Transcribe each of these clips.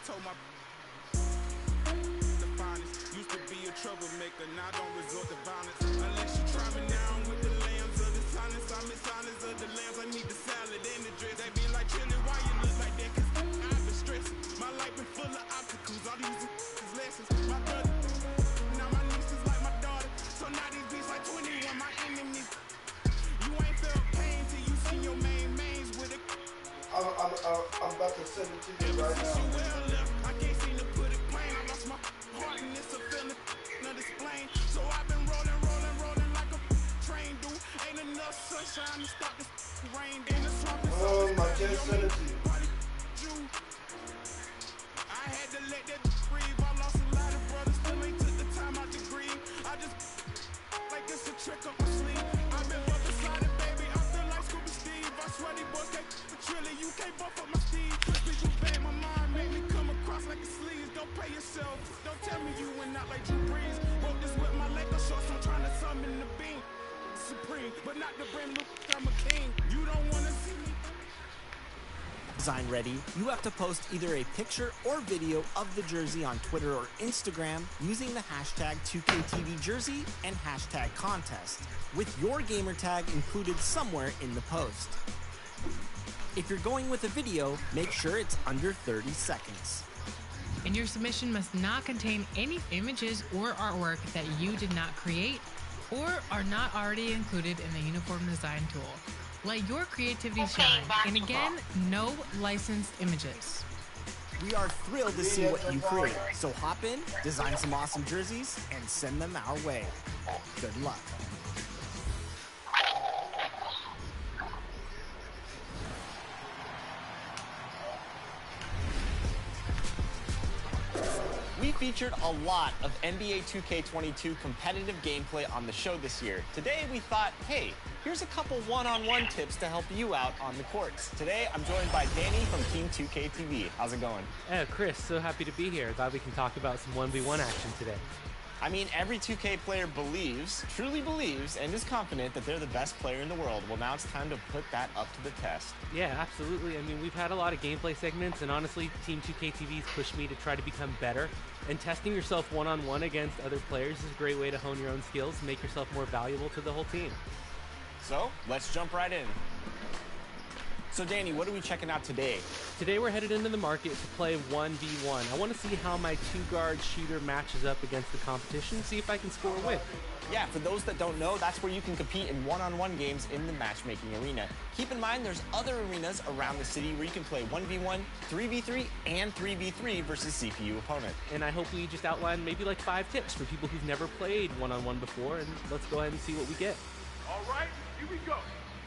told my the finest. Used to be a troublemaker, now don't resort to violence. Unless you try me now with the lambs of the silence. I'm in silence of the lambs. I need the salad and the dress. They be like, Chili, why you look like that? Cause I've been stressing. My life been full of obstacles. All these is lessons. My brother, now my niece is like my daughter. So now these beats like 21, my enemies. You ain't felt pain till you seen your mains with it. I'm about to send it to you right now. I can't seem to put it plain. I lost my heart and it's a feeling not explain. So I've been rolling like a train, dude. Ain't enough sunshine to stop this rain. In the swamp is I just sent it to you. I had to let that breathe. I lost a lot of brothers, still ain't took the time out to grieve. I just like it's a trick up my sleeve. I've been buff beside it, baby. I feel like Scooby Steve. I swear these boys can't Trilly, you can't buff up my steed. People bang my mind, make me come across like a sleeves. Don't pay yourself. Don't tell me you went out like Drew Brees. Wrote this with my Lakers shorts. I'm trying to summon the beam. Supreme, but not the brand new. I'm a king. You don't wanna see me. Design ready, you have to post either a picture or video of the jersey on Twitter or Instagram using the hashtag 2KTVJersey and hashtag contest, with your gamer tag included somewhere in the post. If you're going with a video, make sure it's under 30 seconds. And your submission must not contain any images or artwork that you did not create or are not already included in the uniform design tool. Let your creativity shine. And again, no licensed images. We are thrilled to see what you create, so hop in, design some awesome jerseys, and send them our way. Good luck. We featured a lot of NBA 2K22 competitive gameplay on the show this year. Today we thought, hey, here's a couple one-on-one tips to help you out on the courts. Today I'm joined by Danny from Team 2KTV. How's it going? Chris, so happy to be here. Glad we can talk about some 1v1 action today. I mean, every 2K player believes, truly believes, and is confident that they're the best player in the world. Well, now it's time to put that up to the test. Yeah, absolutely. I mean, we've had a lot of gameplay segments, and honestly, Team 2KTV's pushed me to try to become better. And testing yourself one-on-one against other players is a great way to hone your own skills and make yourself more valuable to the whole team. So, let's jump right in. So Danny, what are we checking out today? Today we're headed into the market to play 1v1. I want to see how my two-guard shooter matches up against the competition, see if I can score a win. Yeah, for those that don't know, that's where you can compete in one-on-one games in the matchmaking arena. Keep in mind there's other arenas around the city where you can play 1v1, 3v3, and 3v3 versus CPU opponent. And I hope we just outline maybe like 5 tips for people who've never played one-on-one before, and let's go ahead and see what we get. All right, here we go.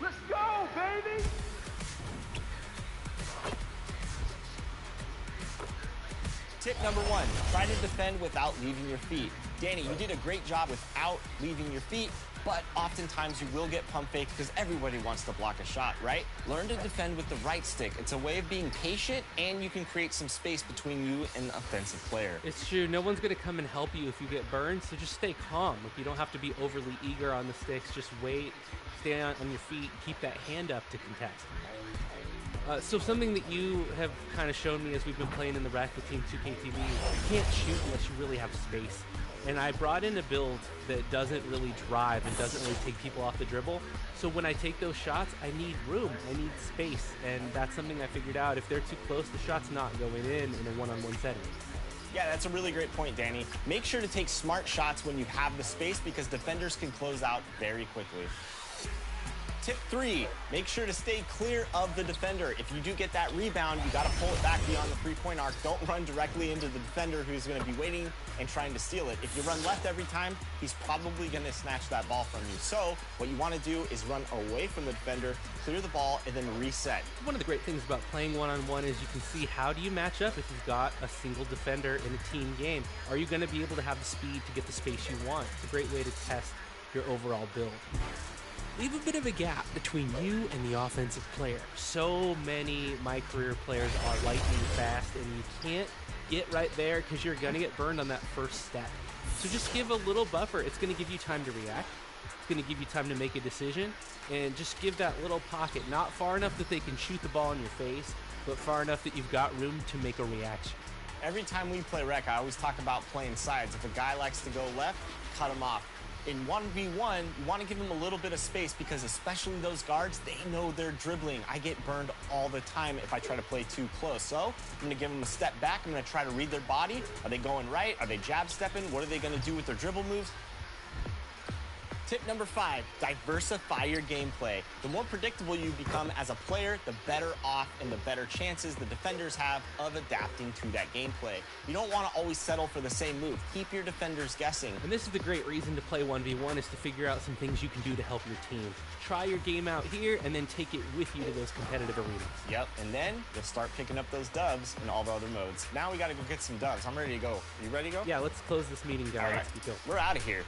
Let's go, baby! Tip number 1, try to defend without leaving your feet. Danny, you did a great job without leaving your feet, but oftentimes you will get pump faked because everybody wants to block a shot, right? Learn to defend with the right stick. It's a way of being patient, and you can create some space between you and the offensive player. It's true. No one's going to come and help you if you get burned, so just stay calm. Like, you don't have to be overly eager on the sticks. Just wait, stay on your feet, keep that hand up to contest. So something that you have kind of shown me as we've been playing in the rec with Team 2KTV is you can't shoot unless you really have space. And I brought in a build that doesn't really drive and doesn't really take people off the dribble. So when I take those shots, I need room, I need space. And that's something I figured out. If they're too close, the shot's not going in a one-on-one setting. Yeah, that's a really great point, Danny. Make sure to take smart shots when you have the space because defenders can close out very quickly. Tip 3, make sure to stay clear of the defender. If you do get that rebound, you got to pull it back beyond the three-point arc. Don't run directly into the defender who's going to be waiting and trying to steal it. If you run left every time, he's probably going to snatch that ball from you. So what you want to do is run away from the defender, clear the ball, and then reset. One of the great things about playing one-on-one is you can see how do you match up if you've got a single defender in a team game. Are you going to be able to have the speed to get the space you want? It's a great way to test your overall build. Leave a bit of a gap between you and the offensive player. So many my career players are lightning fast, and you can't get right there because you're going to get burned on that first step. So just give a little buffer. It's going to give you time to react. It's going to give you time to make a decision, and just give that little pocket, not far enough that they can shoot the ball in your face, but far enough that you've got room to make a reaction. Every time we play rec, I always talk about playing sides. If a guy likes to go left, cut him off. In 1v1, you want to give them a little bit of space because especially those guards, they know they're dribbling. I get burned all the time if I try to play too close. So I'm going to give them a step back. I'm going to try to read their body. Are they going right? Are they jab stepping? What are they going to do with their dribble moves? Tip number 5, diversify your gameplay. The more predictable you become as a player, the better off and the better chances the defenders have of adapting to that gameplay. You don't want to always settle for the same move. Keep your defenders guessing. And this is the great reason to play 1v1 is to figure out some things you can do to help your team. Try your game out here and then take it with you to those competitive arenas. Yep, and then you'll start picking up those dubs in all the other modes. Now we got to go get some dubs. I'm ready to go. You ready to go? Yeah, let's close this meeting down. All right. Let's get going. We're out of here.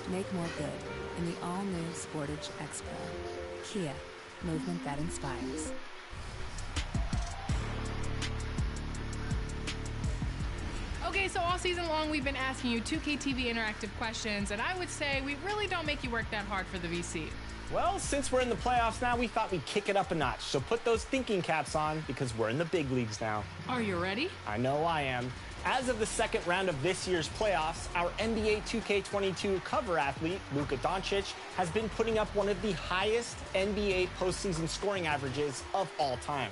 Make more good in the all-new Sportage X Pro. Kia, movement that inspires. Okay, so all season long we've been asking you 2K TV interactive questions, and I would say we really don't make you work that hard for the VC. Well, since we're in the playoffs now, we thought we'd kick it up a notch. So put those thinking caps on because we're in the big leagues now. Are you ready? I know I am. As of the second round of this year's playoffs, our NBA 2K22 cover athlete, Luka Doncic, has been putting up one of the highest NBA postseason scoring averages of all time.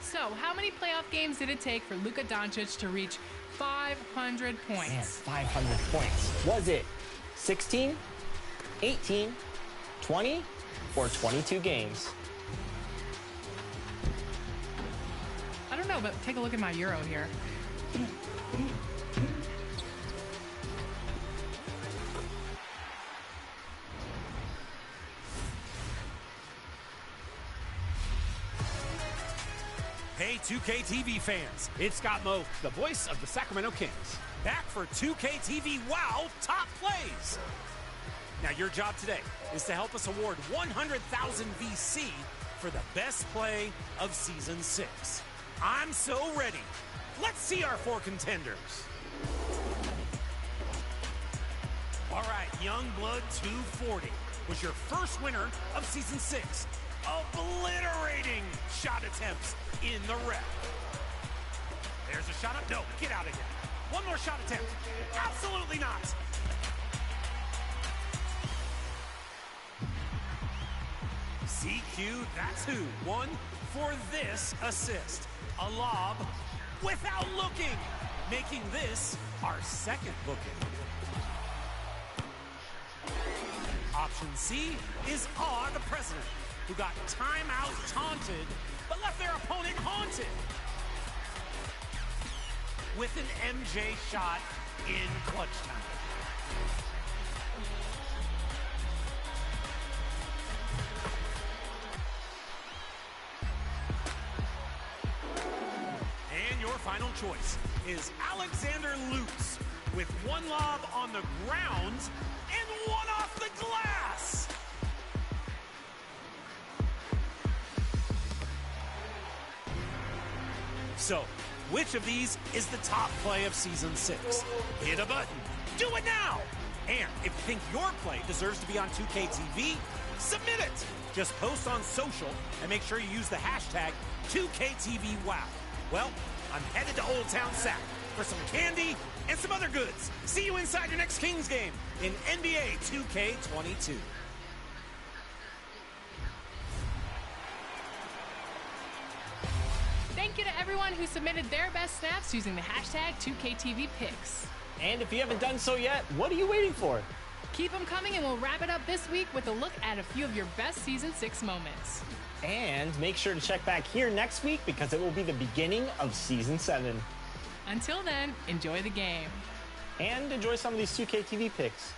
So, how many playoff games did it take for Luka Doncic to reach 500 points? Man, 500 points. Was it 16, 18, 20, or 22 games? I don't know, but take a look at my Euro here. Hey 2K TV fans, it's Scott Moe, the voice of the Sacramento Kings, back for 2K TV WOW Top Plays. Now your job today is to help us award 100,000 VC for the best play of Season 6. I'm so ready. Let's see our 4 contenders. All right, Youngblood 240 was your first winner of Season 6. Obliterating shot attempts in the rep. There's a shot up. No, get out of here. One more shot attempt. Absolutely not. CQ, that's who won for this assist. A lob without looking, making this our second booking. Option C is Awe the President, who got timeout taunted, but left their opponent haunted. With an MJ shot in clutch time. And your final choice is Alexander Lutz, with one lob on the ground and one off the glass. So, which of these is the top play of Season 6? Hit a button. Do it now! And if you think your play deserves to be on 2K TV, submit it! Just post on social and make sure you use the hashtag 2KTVWOW. Well, I'm headed to Old Town Sac for some candy and some other goods. See you inside your next Kings game in NBA 2K22. Thank you to everyone who submitted their best snaps using the hashtag 2KTVPicks. And if you haven't done so yet, what are you waiting for? Keep them coming, and we'll wrap it up this week with a look at a few of your best Season 6 moments. And make sure to check back here next week because it will be the beginning of Season 7. Until then, enjoy the game. And enjoy some of these 2K TV picks.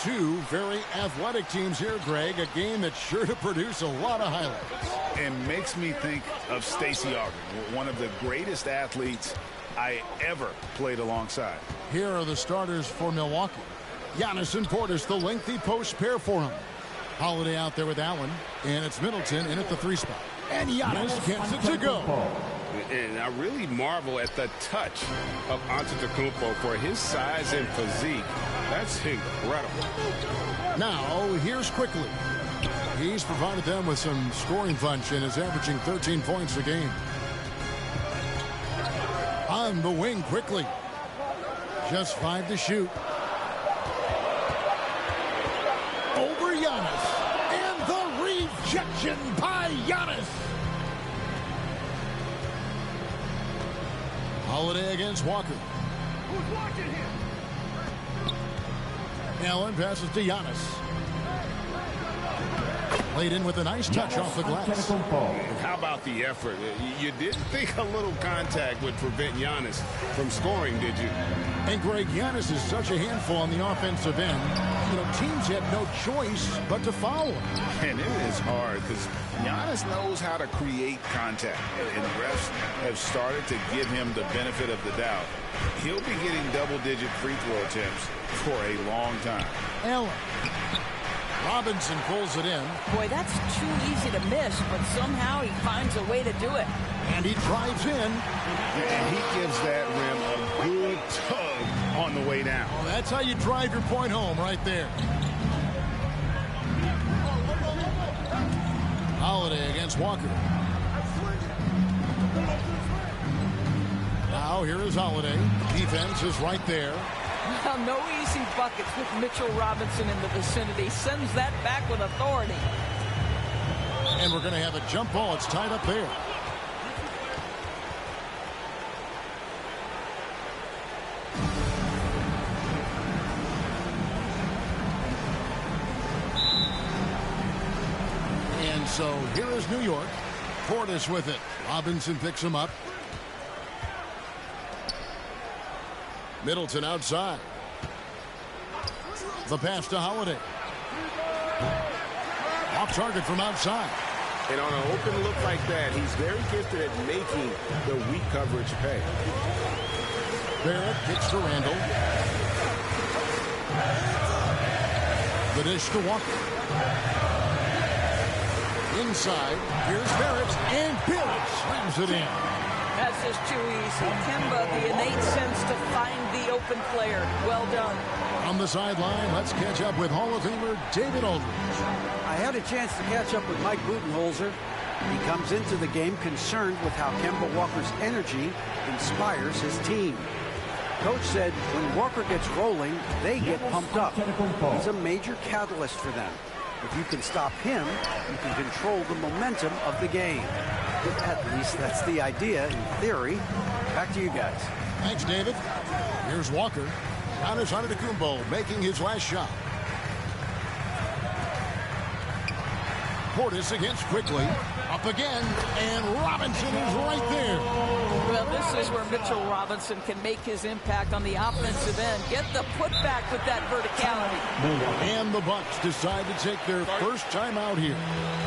two very athletic teams here, Greg. A game that's sure to produce a lot of highlights. And makes me think of Stacey Augmon, one of the greatest athletes I ever played alongside. Here are the starters for Milwaukee. Giannis and Portis, the lengthy post pair for him. Holiday out there with Allen, and it's Middleton in at the 3 spot. And Giannis gets it to go. And I really marvel at the touch of Antetokounmpo for his size and physique. That's incredible. Now, here's Quickly. He's provided them with some scoring punch and is averaging 13 points a game. On the wing, Quickly. Just 5 to shoot. Over Giannis. And the rejection by Giannis. Holiday against Walker. Who's watching him? Allen passes to Giannis. Played in with a nice touch off the glass. How about the effort? You didn't think a little contact would prevent Giannis from scoring, did you? And Greg, Giannis is such a handful on the offensive end. You know, teams had no choice but to foul him. And it is hard because Giannis knows how to create contact. And refs have started to give him the benefit of the doubt. He'll be getting double-digit free throw attempts for a long time. Allen. Robinson pulls it in. Boy, that's too easy to miss, but somehow he finds a way to do it. And he drives in. And he gives that rim a good tug on the way down. Well, that's how you drive your point home right there. Holiday against Walker. Now here is Holiday. Defense is right there. Well, no easy buckets with Mitchell Robinson in the vicinity. Sends that back with authority. And we're going to have a jump ball. It's tied up there. And so here is New York. Portis with it. Robinson picks him up. Middleton outside. The pass to Holiday. Off target from outside. And on an open look like that, he's very gifted at making the weak coverage pay. Barrett kicks to Randall. The dish to Walker. Inside. Here's Barrett. And Barrett slams it in. That's just too easy. Kemba, the innate sense to find the open player. Well done. On the sideline, let's catch up with Hall of Famer David Aldridge. I had a chance to catch up with Mike Budenholzer. He comes into the game concerned with how Kemba Walker's energy inspires his team. Coach said when Walker gets rolling, they get pumped up. He's a major catalyst for them. If you can stop him, you can control the momentum of the game. At least that's the idea in theory. Back to you guys. Thanks, David. Here's Walker. Giannis Antetokounmpo making his last shot. Portis against Quickly. Up again, and Robinson is right there. Well, this is where Mitchell Robinson can make his impact on the offensive end. Get the putback with that verticality. And the Bucks decide to take their first time out here.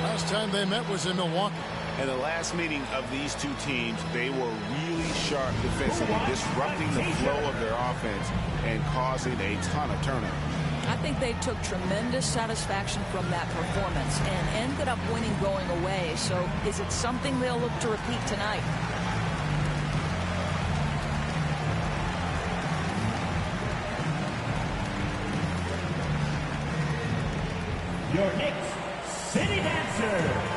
Last time they met was in Milwaukee. In the last meeting of these two teams, they were really sharp defensively, disrupting the flow of their offense and causing a ton of turnover. I think they took tremendous satisfaction from that performance and ended up winning going away. So is it something they'll look to repeat tonight? Your Knicks City Dancer.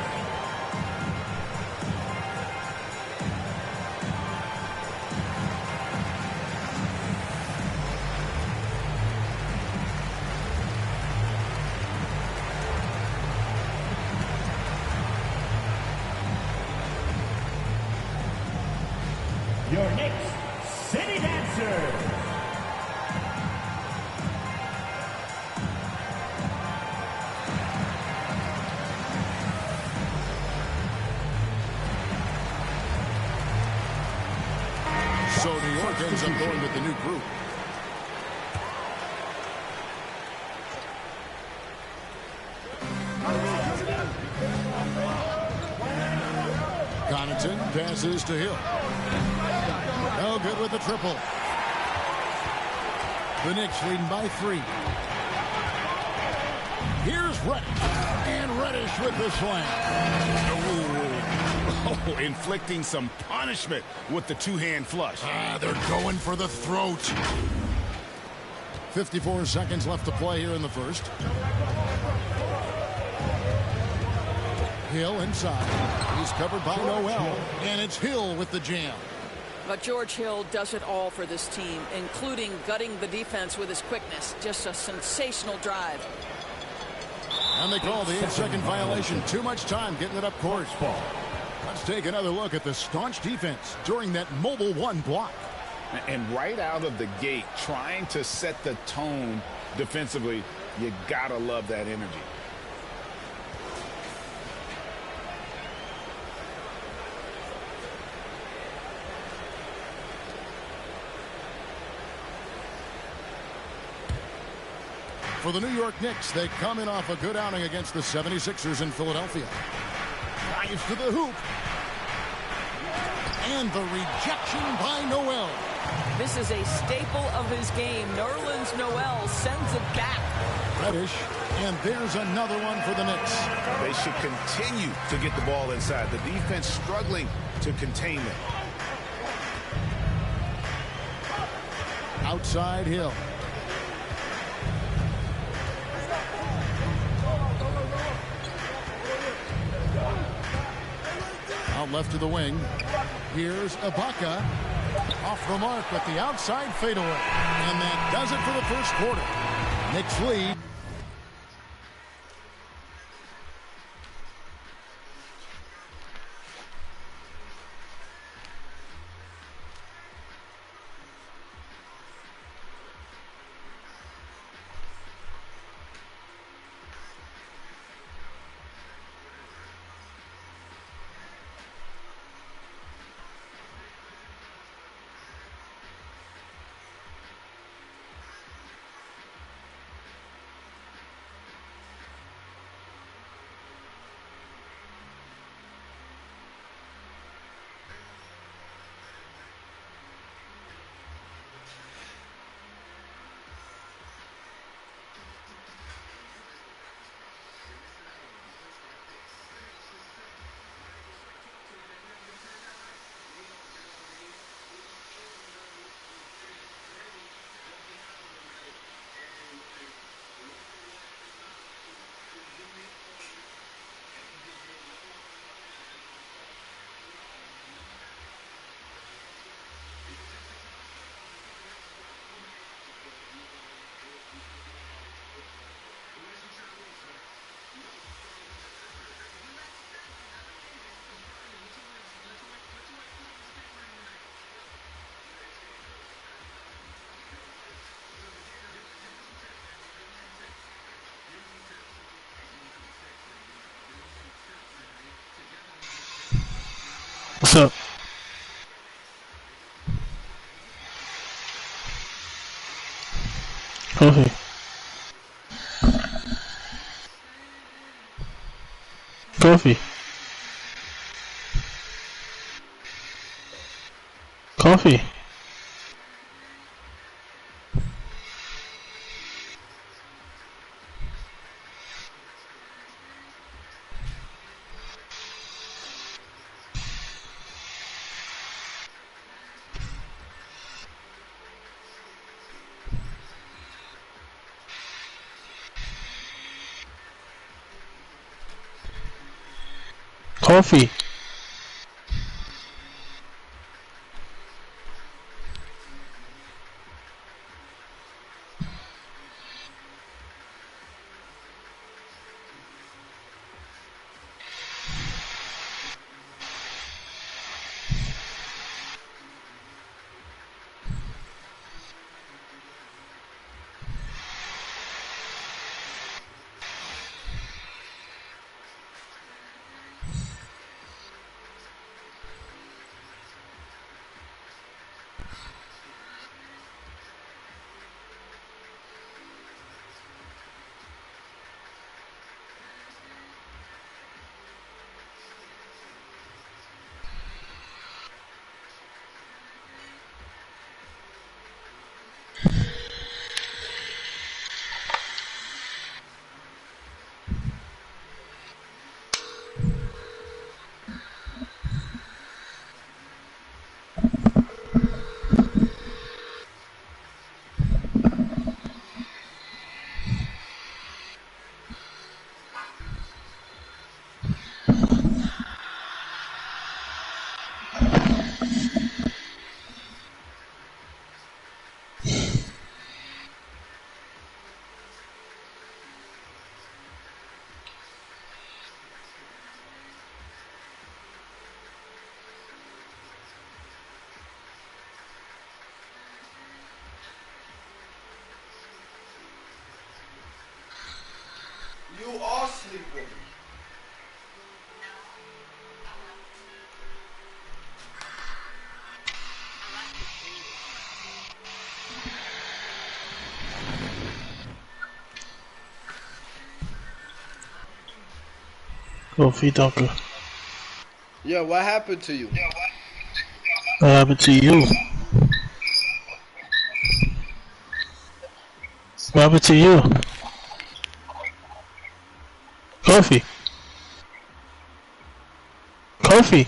Your Knicks City Dancer. So New York ends up going with the new group. Middleton passes to Hill. No good with the triple. The Knicks leading by 3. Here's Reddish. And Reddish with the slam. Oh, inflicting some punishment with the two-hand flush. They're going for the throat. 54 seconds left to play here in the first. Hill inside. He's covered by Noel. And it's Hill with the jam. But George Hill does it all for this team, including gutting the defense with his quickness. Just a sensational drive. And they call the 8-second violation. Too much time getting it up court. Let's take another look at the staunch defense during that mobile 1 block. And right out of the gate, trying to set the tone defensively, you gotta love that energy. For the New York Knicks, they come in off a good outing against the 76ers in Philadelphia. Drives to the hoop. And the rejection by Noel. This is a staple of his game. Nerlens Noel sends it back. Reddish, and there's another one for the Knicks. They should continue to get the ball inside. The defense struggling to contain them. Outside Hill. Out left to the wing. Here's Ibaka. Off the mark with the outside fadeaway. And that does it for the first quarter. Knicks lead. What's up? Coffee. Coffee. Coffee. Coffee. Kofi Dunker. Yeah, what happened to you? What happened to you? What happened to you? Kofi. Kofi.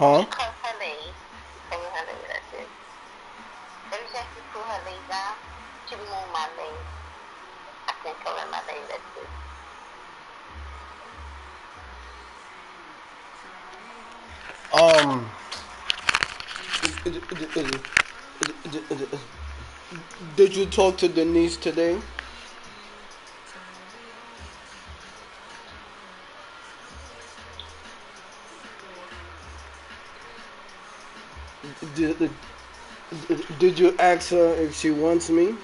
Huh? Um, did you talk to Denise today? Did, did you ask her if she wants me?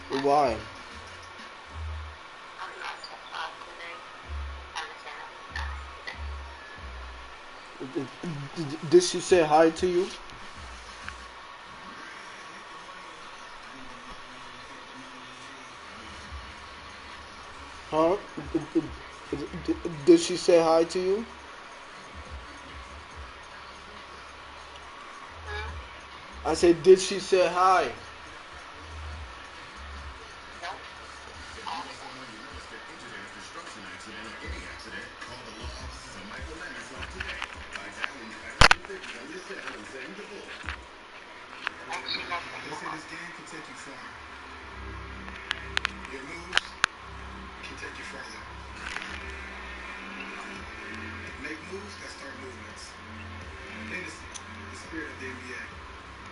Why? Did she say hi to you? Huh? Did she say hi to you? I said, did she say hi?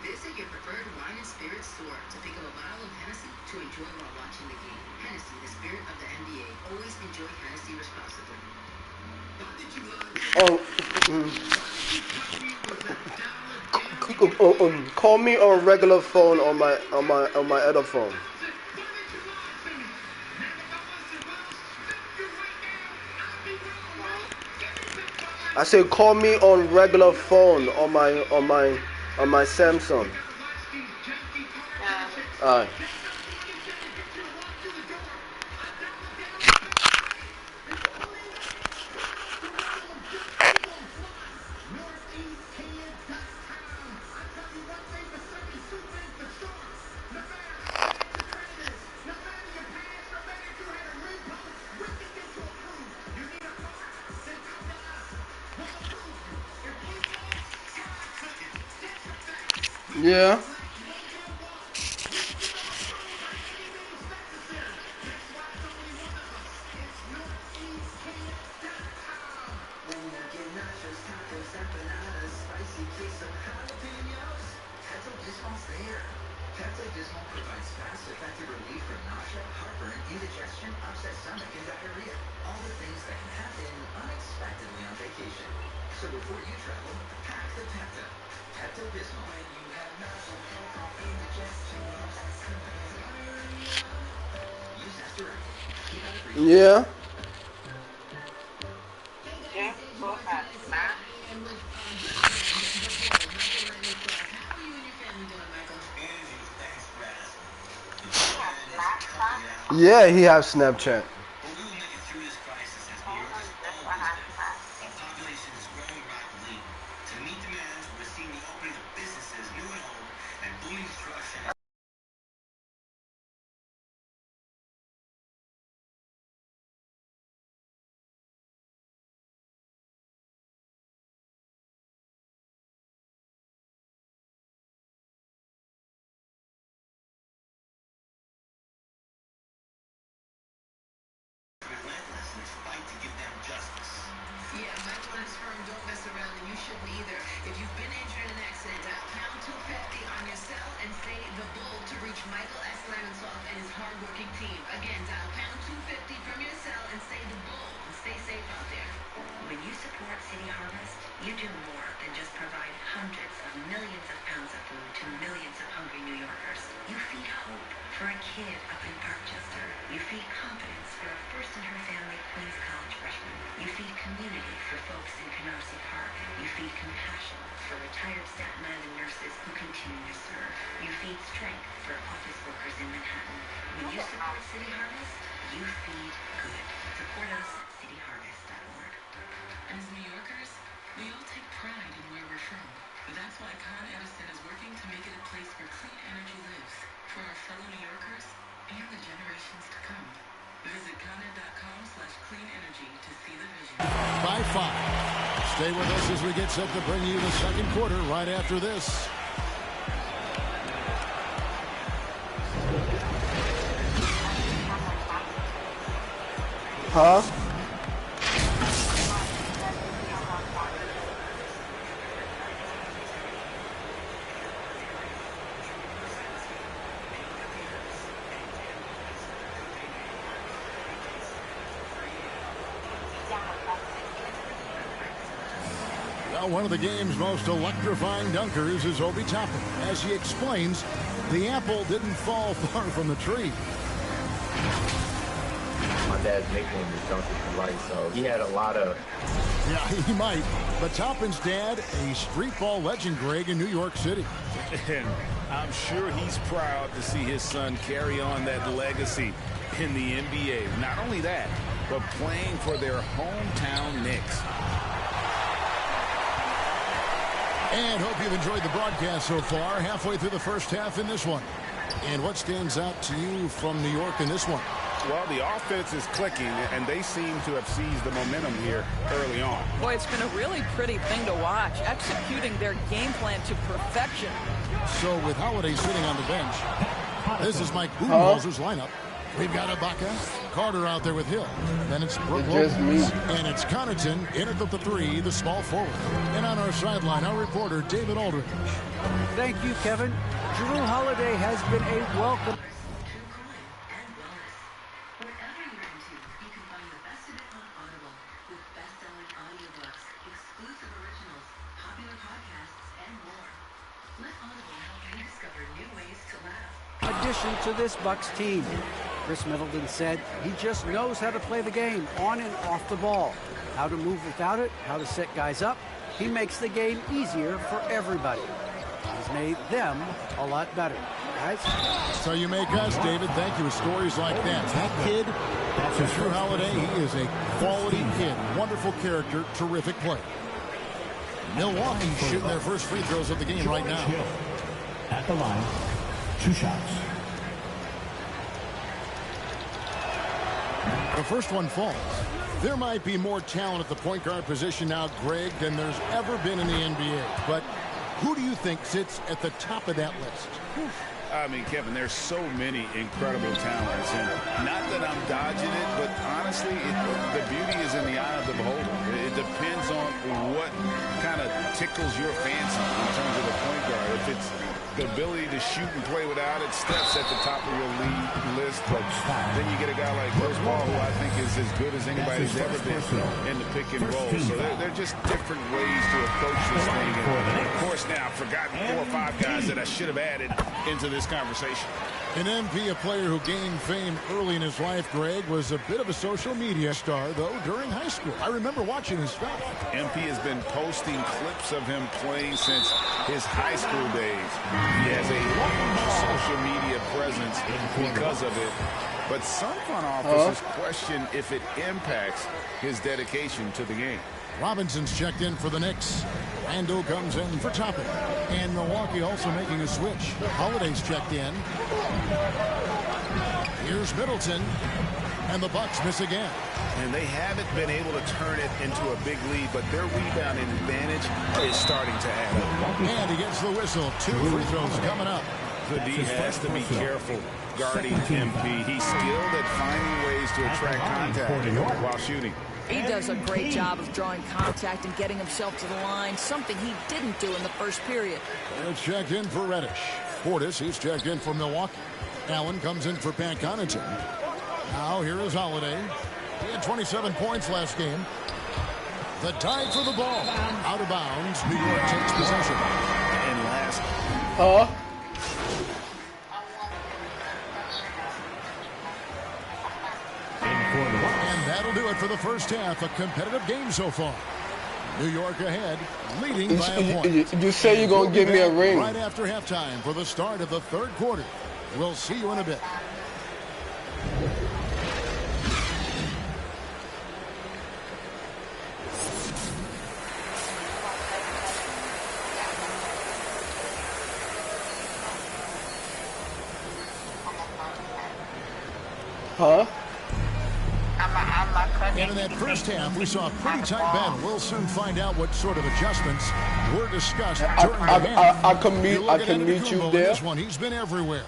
Visit your preferred wine and spirits store to pick up a bottle of Hennessy to enjoy while watching the game. Hennessy, the spirit of the NBA. Always enjoy Hennessy responsibly. Call me on regular phone on my other phone. I said call me on regular phone on my Samsung. Alright. Yeah. Yeah. Yeah, he has Snapchat. Yeah, Michael and his firm don't mess around, and you shouldn't either. If you've been injured in an accident, dial pound 250 on your cell and say the bull to reach Michael S. Lemonsoff and his hardworking team. Again, dial pound 250 from your cell and say the bull. And stay safe out there. When you support City Harvest, you do more than just provide hundreds of millions of pounds of food to millions of hungry New Yorkers. You feed hope for a kid up in Parkchester. You feed confidence for a first-in-her-family Queens College freshman. You feed community for folks in Canarsie Park. You feed compassion for retired Staten Island nurses who continue to serve. You feed strength for office workers in Manhattan. When you support City Harvest, you feed good. Support us at cityharvest.org. As New Yorkers, we all take pride in where we're from. That's why Con Edison is working to make it a place where clean energy lives for our fellow New Yorkers and the generations to come. Visit coned.com/cleanenergy to see the vision. By 5. Stay with us as we get set to bring you the second quarter right after this. Huh? Well, one of the game's most electrifying dunkers is Obi Toppin. As he explains, the apple didn't fall far from the tree. My dad's nickname is Donkey for Life, so he had a lot of... Yeah, he might. But Toppin's dad, a street ball legend, Greg, in New York City. And I'm sure he's proud to see his son carry on that legacy in the NBA. Not only that, but playing for their hometown Knicks. And hope you've enjoyed the broadcast so far. Halfway through the first half in this one. And what stands out to you from New York in this one? Well, the offense is clicking, and they seem to have seized the momentum here early on. Boy, it's been a really pretty thing to watch, executing their game plan to perfection. So with Holiday sitting on the bench, this is Mike Budenholzer's lineup. We've got Ibaka, Carter out there with Hill. Then it's Brook Lopez. And it's Connaughton in at the three, the small forward. And on our sideline, our reporter, David Aldridge. Thank you, Kevin. Jrue Holiday has been a welcome. Whatever you're into, you can find the best of it on Audible with best-selling audiobooks, exclusive originals, popular podcasts, and more. Let Audible help you discover new ways to laugh. Addition to this Bucks team. Chris Middleton said he just knows how to play the game on and off the ball, how to move without it, how to set guys up. He makes the game easier for everybody. He's made them a lot better. Guys? So you make us, David. Thank you with stories like that. That kid, Jrue Holiday, he is a quality kid. Wonderful character, terrific play. Milwaukee shooting their first free throws of the game right now. At the line, 2 shots. The first one falls. There might be more talent at the point guard position now, Greg, than there's ever been in the NBA. But who do you think sits at the top of that list? I mean, Kevin, there's so many incredible talents. And not that I'm dodging it, but honestly, the beauty is in the eye of the beholder. It depends on what kind of tickles your fancy in terms of the point guard. If it's the ability to shoot and play without it, Steph's at the top of your league list. But then you get a guy like Chris Paul, who I think is as good as anybody's ever been in the pick and roll. So they're just different ways to approach this thing. And of course, now I've forgotten 4 or 5 guys that I should have added into this conversation. An MP, a player who gained fame early in his life, Greg, was a bit of a social media star, though, during high school. I remember watching his stuff. MP has been posting clips of him playing since his high school days. He has a social media presence because of it. But some front offices question if it impacts his dedication to the game. Robinson's checked in for the Knicks. Randall comes in for Toppin. And Milwaukee also making a switch. Holiday's checked in. Here's Middleton. And the Bucks miss again. And they haven't been able to turn it into a big lead, but their rebounding advantage is starting to add up. And he gets the whistle. 2 free throws coming up. The D has to be careful guarding MP. He's skilled at finding ways to attract contact while shooting. He does a great job of drawing contact and getting himself to the line, something he didn't do in the first period. And it's checked in for Reddish. Portis, he's checked in for Milwaukee. Allen comes in for Pat Connaughton. Now here is Holiday. He had 27 points last game. The dive for the ball. Out of bounds. New York takes possession. And last. And that'll do it for the first half. A competitive game so far. New York ahead, leading by a point. You say you're going to give me a ring. Right after halftime for the start of the third quarter. We'll see you in a bit. And in that first half, we saw a pretty tight battle. We'll soon find out what sort of adjustments were discussed during the half. I can meet you there. This one, he's been everywhere.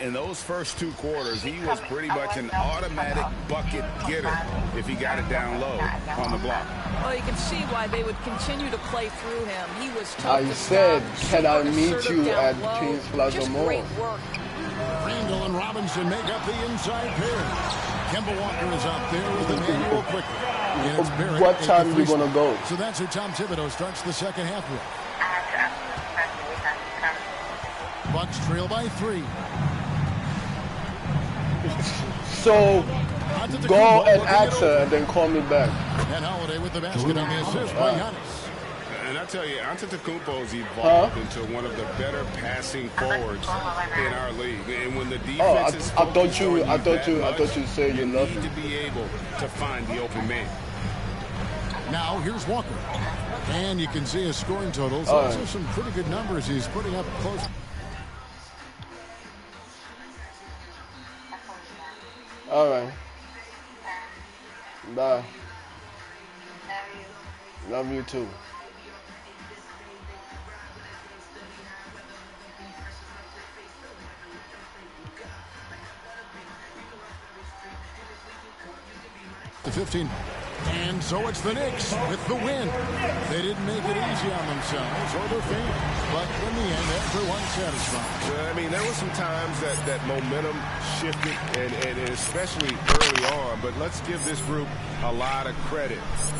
In those first 2 quarters, he was pretty much an automatic bucket getter if he got it down low on the block. Well, you can see why they would continue to play through him. He was tough I to said, stop, can I super meet assertive you down at low. Kings Plaza Just Mall? great work. Randall and Robinson make up the inside pair. Kemba Walker is out there with Emmanuel Quickly. And it's Barrett What at time the you free gonna throw. go? So that's who Tom Thibodeau starts the second half with. Bucks trail by 3. So go and ask her and then call me back. And Holiday with the basket on the assist by Giannis. And I tell you, Antetokounmpo's evolved into one of the better passing forwards in our league. And when the defense is I thought you said you love need him. to be able to find the open man. Now here's Walker. And you can see his scoring totals. All Those right. are some pretty good numbers he's putting up close. All right. Bye. Love you too. To 15. And so it's the Knicks with the win. They didn't make it easy on themselves or their fans. But in the end, everyone's satisfied. Well, I mean, there were some times that momentum shifted, and especially early on. But let's give this group a lot of credit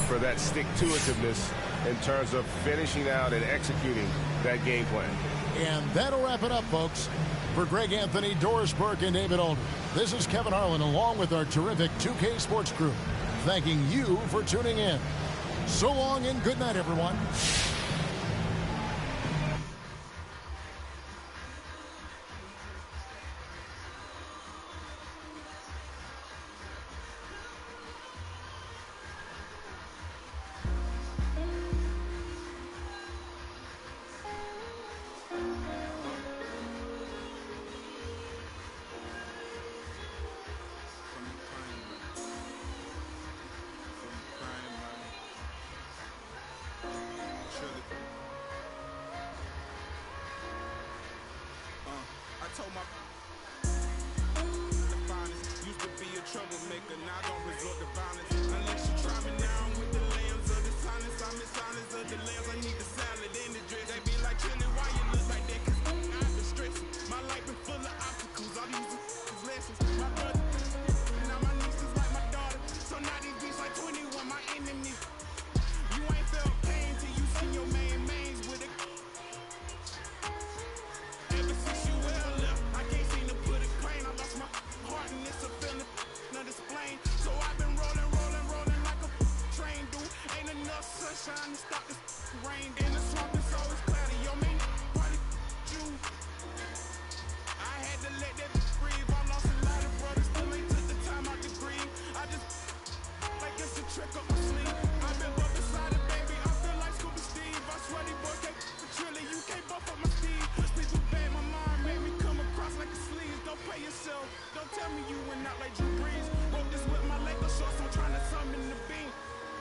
for that stick-to-itiveness in terms of finishing out and executing that game plan. And that'll wrap it up, folks. For Greg Anthony, Doris Burke, and David Alden, this is Kevin Harlan along with our terrific 2K Sports crew, thanking you for tuning in. So long and good night, everyone. I told my the finest used to be a troublemaker, now don't resort to violence. Unless you try me now with the lambs of the silence, I'm in silence of the lambs. I need the salad in the dress. They be like, Chili, why you look like that? Cause I've been stressing. My life been full of obstacles. All these lessons. My brother, now my niece is like my daughter. So now these beats like 21, my enemy. You ain't felt pain till you seen your mains with a. Ever since you well left, I can't seem to put it plain. I lost my heart and it's a feeling not explain. So I've been rolling like a train, dude. Ain't enough sunshine to stop this rain. In the swamp, it's always cloudy. Yo, man, party you. I had to let that breathe. I lost a lot of brothers, still ain't took the time out to grieve. I just like it's a trick up my sleeve. I've been bumped beside it, baby. I feel like Scooby Steve. I swear these boys can't Trilly. You can't buff up my Steve. People bad, my mind made me come across like a sleeve. Don't play yourself. Don't tell me you went out like Drew Brees. Wrote this with my Lego shorts. I'm trying to summon the beam.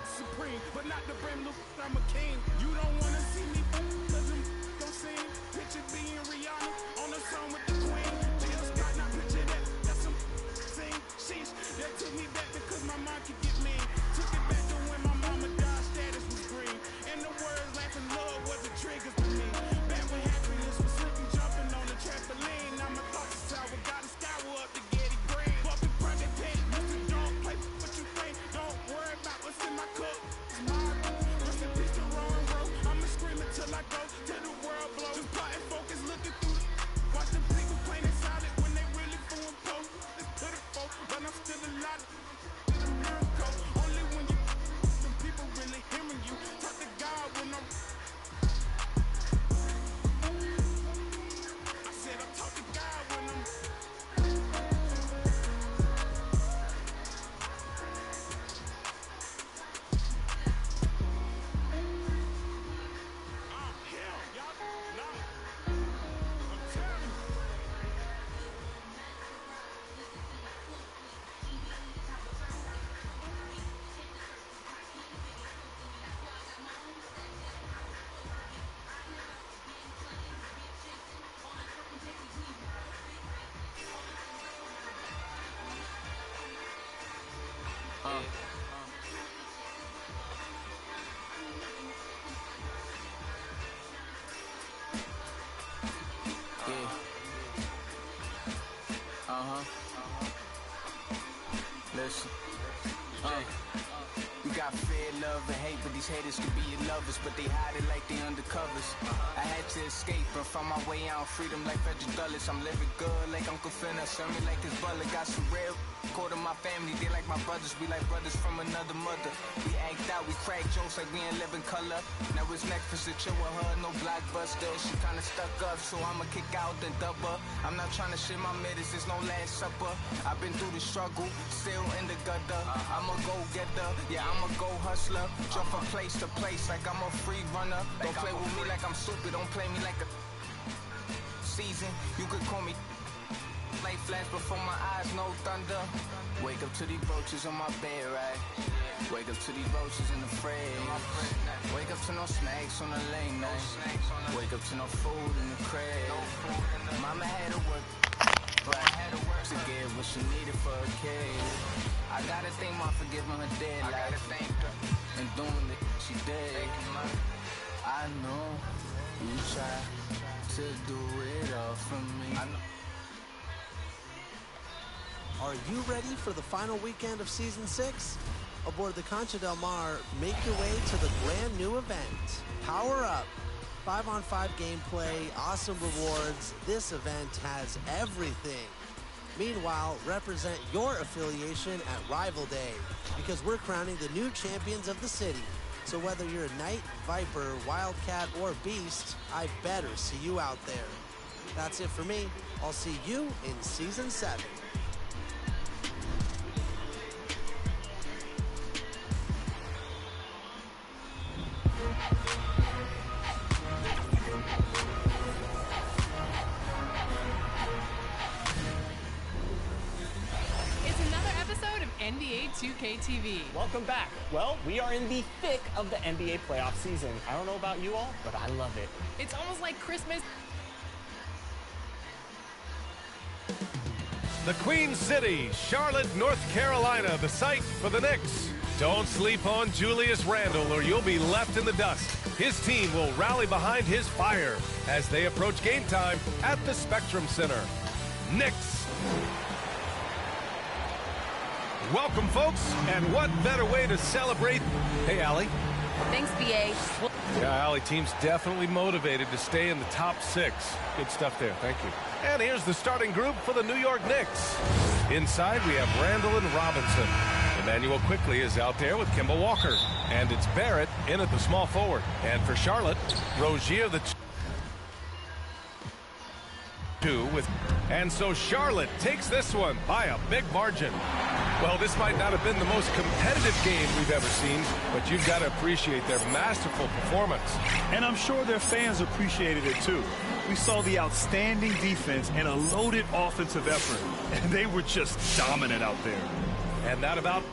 Supreme, but not the brim. Look, I'm a king. You don't wanna see me, cause them don't sing. Picture being Rihanna on the song with the queen. Jill Scott, not picture that. That's some sing. Sheesh, that took me back because my mind could get mean. Took it back to when my mama died, status was green. And the words laughing love was the triggers to me. Back when happiness was slipping, jumping on the trampoline. Now my thoughts are sour, gotta scour up to get it green. Bumping Project Pen, Mr. Don't play what you think. Don't worry about what's in my cup. It's mine. Rest in peace to Rowan Road. I'ma scream until I go till the world blows. Just plotting focus, looking through the. Watch them people playing it solid when they really fooling post. It's pitiful, but I'm still alive. It's a miracle. Only when you some people really hearing you. Talk to God when I'm. I said I talk to God when I'm. Listen, we got fear, love, and hate, but these haters could be your lovers, but they hide it like they undercovers. I had to escape and find my way out, freedom like Frederick Douglass. I'm living good like Uncle Finna, serve me like his butler. Got some real quarter my family, they like my brothers. We like brothers from another mother. We act out, we crack jokes like we ain't living color. Now it's Netflix to chill with her, no blockbuster. She kinda stuck up, so I'ma kick out the double. I'm not trying to shit my middies, it's no last supper. I've been through the struggle, still in the gutter. I'm a go-getter, yeah, I'm a go-hustler. Jump from place to place like I'm a free runner. Don't play with me like I'm stupid, don't play me like a season. You could call me light flash before my eyes, no thunder. Wake up to these roaches on my bed, right? Wake up to these roaches in the fridge. Wake up to no snacks on the late night. Wake up to no food in the crib. Mama had to work, but I had to work to get what she needed for a kid. I gotta thank Mom for giving her dead life and doing the she did. I know you try to do it all for me. Are you ready for the final weekend of Season 6? Aboard the Concha del Mar, make your way to the brand new event. Power Up. 5-on-5 gameplay, awesome rewards. This event has everything. Meanwhile, represent your affiliation at Rival Day, because we're crowning the new champions of the city. So whether you're a Knight, Viper, Wildcat, or Beast, I better see you out there. That's it for me. I'll see you in Season 7. NBA 2K TV. Welcome back. Well, we are in the thick of the NBA playoff season. I don't know about you all, but I love it. It's almost like Christmas. The Queen City, Charlotte, North Carolina, the site for the Knicks. Don't sleep on Julius Randle or you'll be left in the dust. His team will rally behind his fire as they approach game time at the Spectrum Center. Knicks. Welcome, folks, and what better way to celebrate? Hey, Allie. Thanks, BA. Yeah, Allie, team's definitely motivated to stay in the top 6. Good stuff there, thank you. And here's the starting group for the New York Knicks. Inside, we have Randall and Robinson. Emmanuel Quickley is out there with Kemba Walker. And it's Barrett in at the small forward. And for Charlotte, Rozier the 2 with... And so Charlotte takes this one by a big margin. Well, this might not have been the most competitive game we've ever seen, but you've got to appreciate their masterful performance. And I'm sure their fans appreciated it too. We saw the outstanding defense and a loaded offensive effort, and they were just dominant out there. And that about...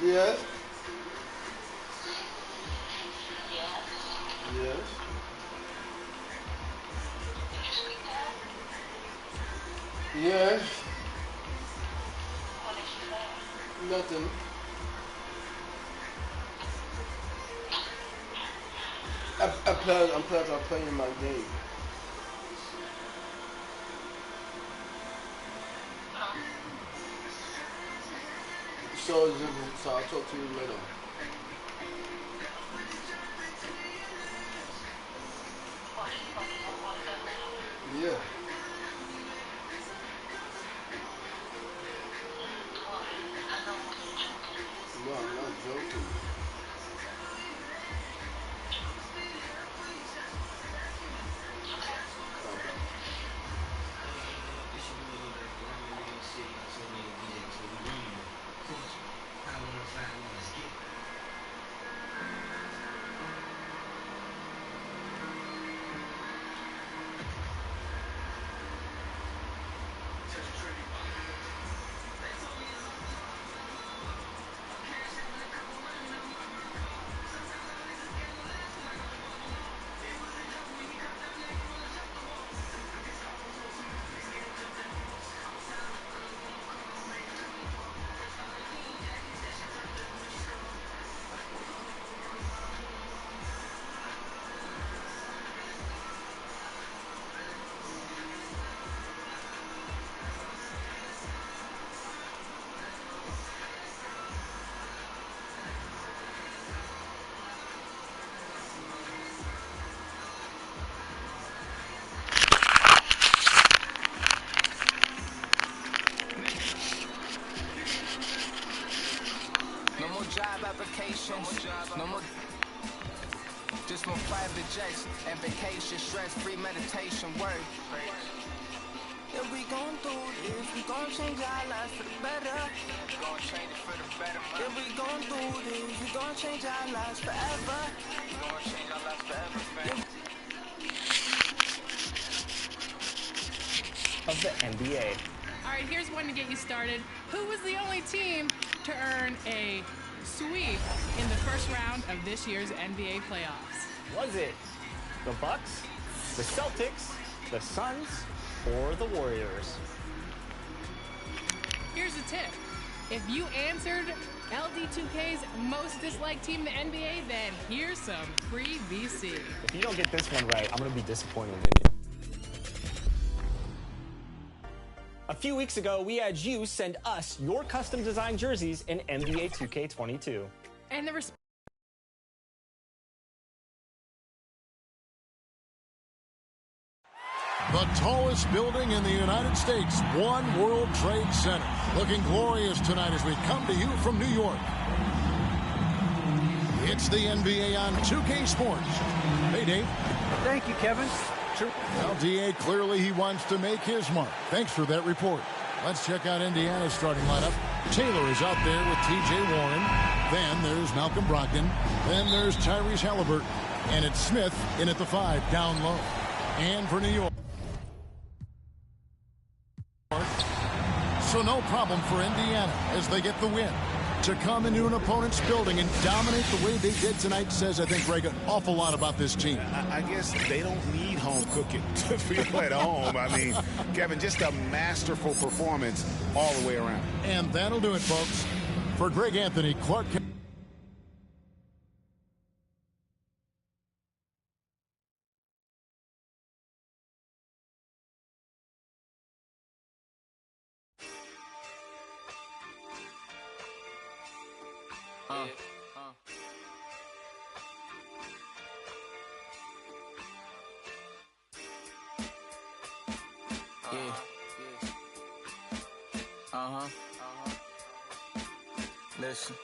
Yes. Yes. Yes. Nothing. I'm playing my game. So I'll talk to you later. Yeah. No, I'm not joking. vacations, no more. Just more private jets and vacation, stress-free meditation work. If we gon' do this, we gon' change our lives for the better. We gon' change it for the better, man. If we gon' do this, we gon' change our lives forever. We gon' change our lives forever, man. Of the NBA. All right, here's one to get you started. Who was the only team to earn a sweep in the first round of this year's NBA playoffs? Was it the Bucks, the Celtics, the Suns, or the Warriors? Here's a tip. If you answered LD2K's most disliked team in the NBA, then here's some free VC. If you don't get this one right, I'm going to be disappointed in you. A few weeks ago, we had you send us your custom designed jerseys in NBA 2K22. And the The tallest building in the United States, One World Trade Center. Looking glorious tonight as we come to you from New York. It's the NBA on 2K Sports. Hey, Dave. Thank you, Kevin. Well, DA, clearly he wants to make his mark. Thanks for that report. Let's check out Indiana's starting lineup. Taylor is out there with T.J. Warren. Then there's Malcolm Brogdon. Then there's Tyrese Halliburton. And it's Smith in at the 5, down low. And for New York. So no problem for Indiana as they get the win. To come into an opponent's building and dominate the way they did tonight says, I think, Greg, an awful lot about this team. I guess they don't need home cooking to feel at home. I mean, Kevin, just a masterful performance all the way around. And that'll do it, folks. For Greg Anthony, Clark. Listen.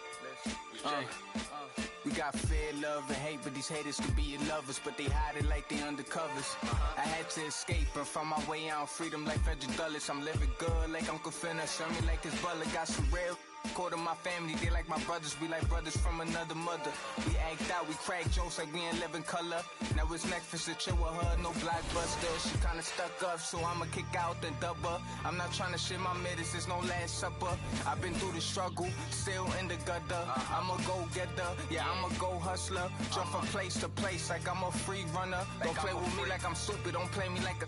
We got fear, love, and hate, but these haters could be your lovers, but they hide it like they undercovers. I had to escape and find my way out, freedom like Frederick Douglass. I'm living good like Uncle Finna, serve me like his butler. Got some real quarter my family, they like my brothers, we like brothers from another mother. We act out, we crack jokes like we in living color. Now it's Netflix to chill with her, no blockbuster. She kinda stuck up, so I'ma kick out the double. I'm not trying to shit my middies, it's no last supper. I've been through the struggle, still in the gutter. I'm a go-getter, yeah, I'm a go-hustler. Jump from place to place like I'm a free runner. Don't play with me like I'm stupid, don't play me like a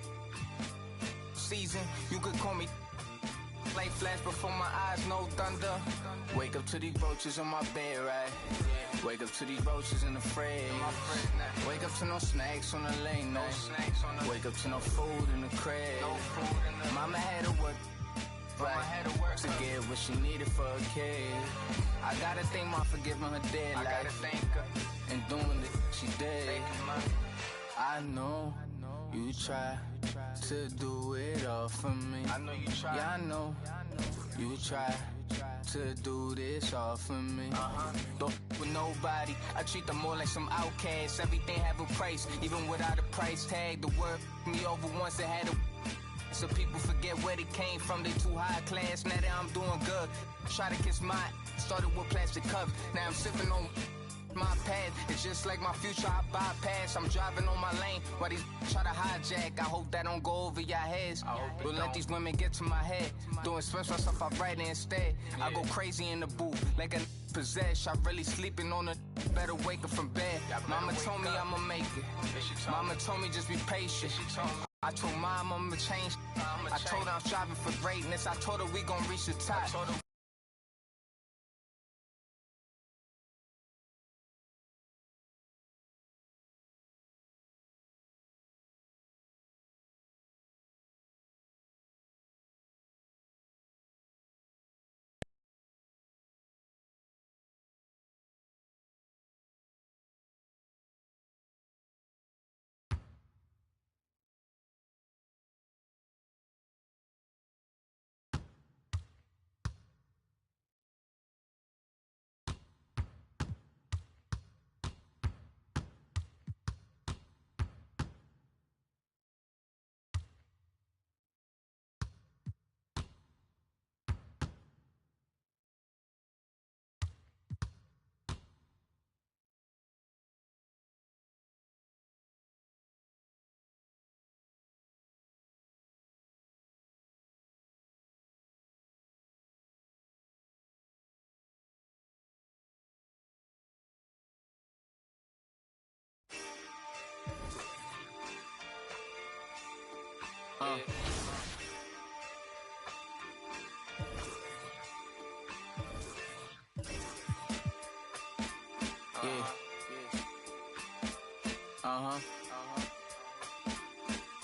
season. You could call me light flash before my eyes, no thunder. Wake up to these roaches on my bed, right? Wake up to these roaches in the fridge. Wake up to no snacks on the late night. Wake up to no food in the crib. Mama had to work, right, to get what she needed for a kid. I gotta thank Mom for giving her dead life and doing the she did. I know you try to do it all for me. I know you try. Yeah, I know you try to do this all for me. Don't with nobody. I treat them more like some outcasts. Everything have a price, even without a price tag. The word me over once it had a. So people forget where they came from. They too high class. Now that I'm doing good, try to kiss my. Started with plastic cups. Now I'm sipping on. My path, it's just like my future, I bypass. I'm driving on my lane while these try to hijack. I hope that don't go over your heads. Don't let these women get to my head. Doing special stuff, I write it instead. I go crazy in the booth, like a possessed. I really sleeping on a better wake up from bed. Mama told me I'ma make it. Mama told me just be patient. I told Mom I'ma change. I told her I'm striving for greatness. I told her we gon' reach the top.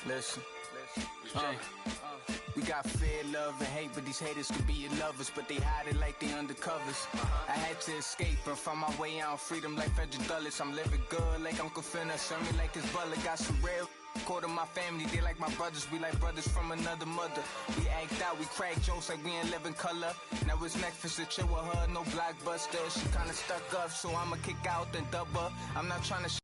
Listen. We got fear, love, and hate, but these haters could be your lovers, but they hide it like they undercovers. I had to escape and find my way out, freedom like Frederick Douglass. I'm living good like Uncle Finna, serve me like his butler. Got some real quarter my family, they like my brothers. We like brothers from another mother. We act out, we crack jokes like we in living color. Now it's Netflix to chill with her, no blockbuster. She kinda stuck up, so I'ma kick out and dub her. I'm not trying to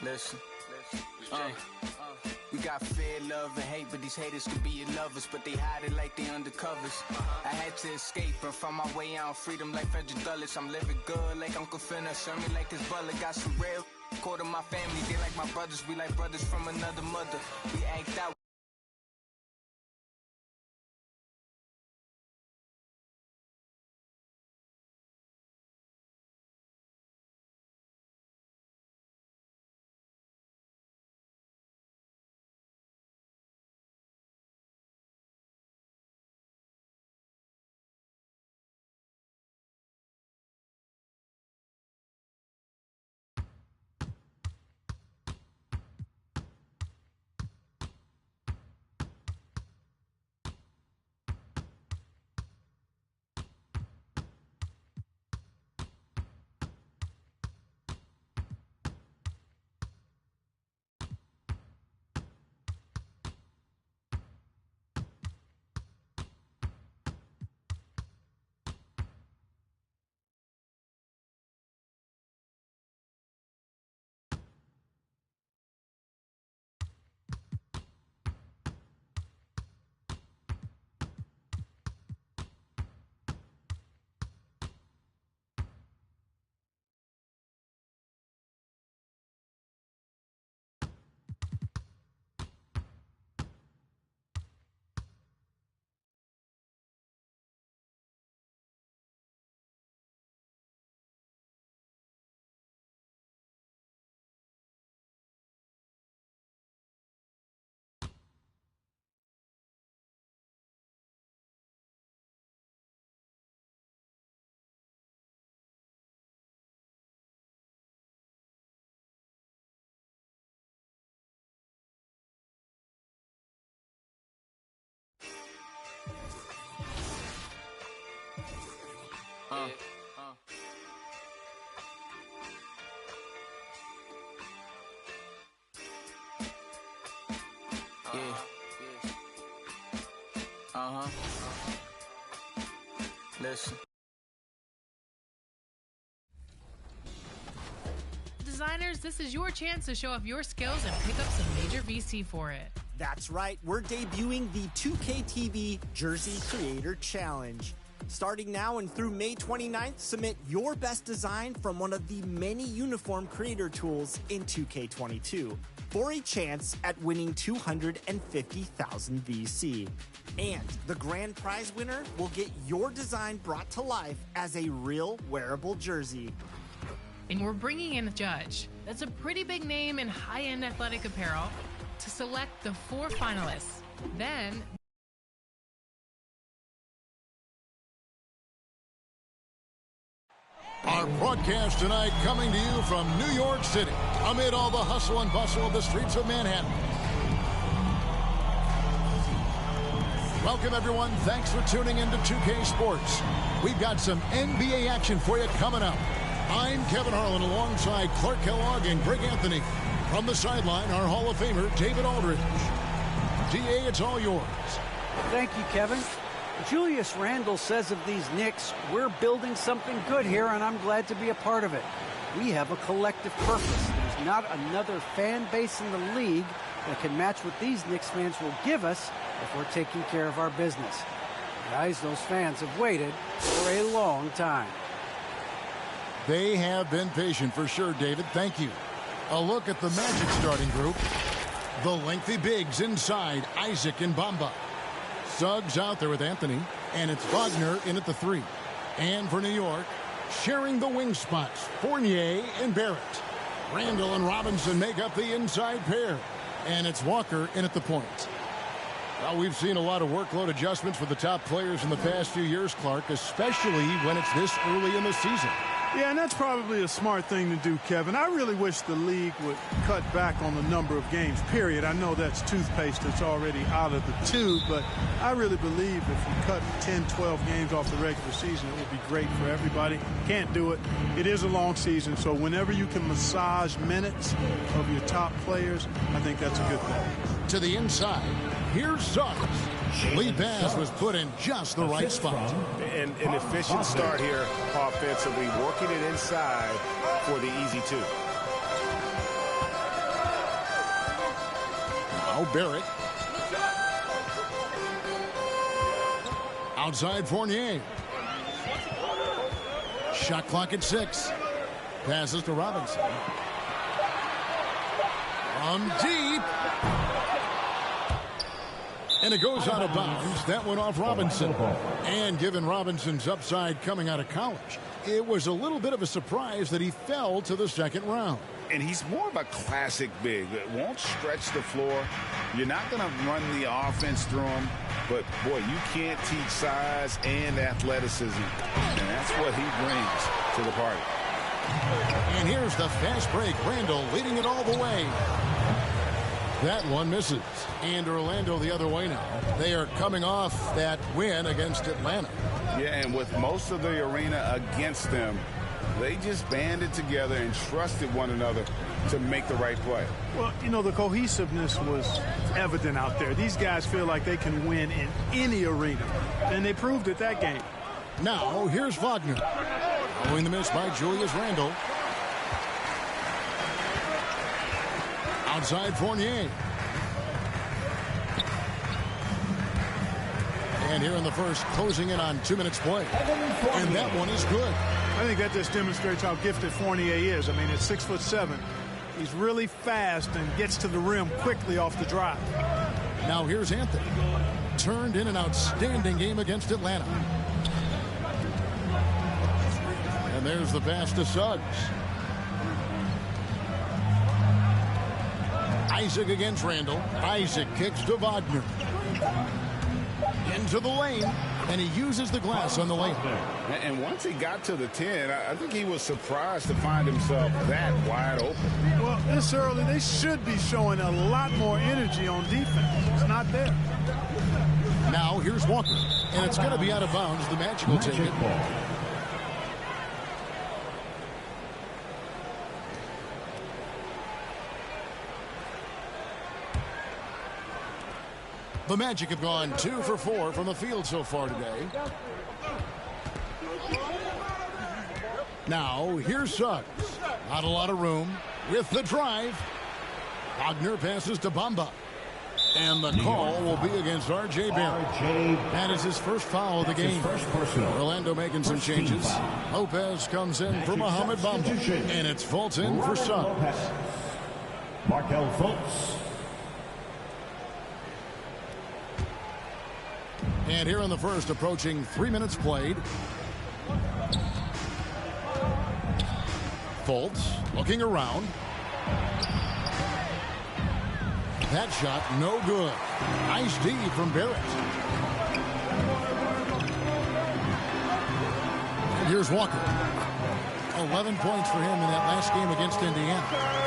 Listen. We got fear, love, and hate, but these haters could be your lovers, but they hide it like they undercovers. I had to escape and find my way out, freedom like Frederick Douglass. I'm living good like Uncle Finna, serve me like his butler. Got some real Quarter my family, they like my brothers. We like brothers from another mother. We act out. Listen. Designers, this is your chance to show off your skills and pick up some major VC for it. That's right, we're debuting the 2K TV Jersey Creator Challenge. Starting now and through May 29th, submit your best design from one of the many uniform creator tools in 2K22 for a chance at winning 250,000 VC. And the grand prize winner will get your design brought to life as a real wearable jersey. And we're bringing in a judge. That's a pretty big name in high-end athletic apparel to select the 4 finalists. Then our broadcast tonight coming to you from New York City, amid all the hustle and bustle of the streets of Manhattan. Welcome, everyone. Thanks for tuning into 2K Sports. We've got some NBA action for you coming up. I'm Kevin Harlan alongside Clark Kellogg and Greg Anthony. From the sideline, our Hall of Famer, David Aldridge. DA, it's all yours. Thank you, Kevin. Julius Randle says of these Knicks, we're building something good here, and I'm glad to be a part of it. We have a collective purpose. There's not another fan base in the league that can match what these Knicks fans will give us if we're taking care of our business. Guys, those fans have waited for a long time. They have been patient for sure, David. Thank you. A look at the Magic starting group. The lengthy bigs inside, Isaac and Bamba. Suggs out there with Anthony, and it's Wagner in at the 3. And for New York, sharing the wing spots, Fournier and Barrett. Randall and Robinson make up the inside pair, and it's Walker in at the point. Well, we've seen a lot of workload adjustments for the top players in the past few years, Clark, especially when it's this early in the season. Yeah, and that's probably a smart thing to do, Kevin. I really wish the league would cut back on the number of games, period. I know that's toothpaste that's already out of the tube, but I really believe if we cut 10, 12 games off the regular season, it would be great for everybody. Can't do it. It is a long season, so whenever you can massage minutes of your top players, I think that's a good thing. To the inside, here's Suggs. Lead pass was put in just the right spot. And an efficient start here offensively, working it inside for the easy 2. Now Barrett. Outside Fournier. Shot clock at 6. Passes to Robinson. From deep. And it goes out of bounds. That went off Robinson. And given Robinson's upside coming out of college, it was a little bit of a surprise that he fell to the second round. And he's more of a classic big. It won't stretch the floor. You're not going to run the offense through him. But, boy, you can't teach size and athleticism. And that's what he brings to the party. And here's the fast break. Randall leading it all the way. That one misses. And Orlando the other way now. They are coming off that win against Atlanta. Yeah, and with most of the arena against them, they just banded together and trusted one another to make the right play. Well, you know, the cohesiveness was evident out there. These guys feel like they can win in any arena, and they proved it that game. Now, here's Wagner. Following the miss by Julius Randle. Outside Fournier. And here in the first, closing in on 2 minutes play. And that one is good. I think that just demonstrates how gifted Fournier is. I mean, at 6'7", he's really fast and gets to the rim quickly off the drive. Now here's Anthony. Turned in an outstanding game against Atlanta. And there's the pass to Suggs. Isaac against Randall. Isaac kicks to Wagner. Into the lane, and he uses the glass on the lane. And once he got to the 10, I think he was surprised to find himself that wide open. Well, this early, they should be showing a lot more energy on defense. It's not there. Now, here's Walker, and it's going to be out of bounds. The Magic will take it. The Magic have gone 2 for 4 from the field so far today. Now, here's Suggs. Not a lot of room with the drive. Wagner passes to Bamba. And the call will be against R.J. Barrett. That is his first foul of the game. Orlando making some changes. Lopez comes in for Mohamed Bamba. And it's Fultz in for Suggs. Markel Fultz. And here in the first, approaching 3 minutes played. Fultz looking around. That shot, no good. Nice D from Barrett. And here's Walker. 11 points for him in that last game against Indiana.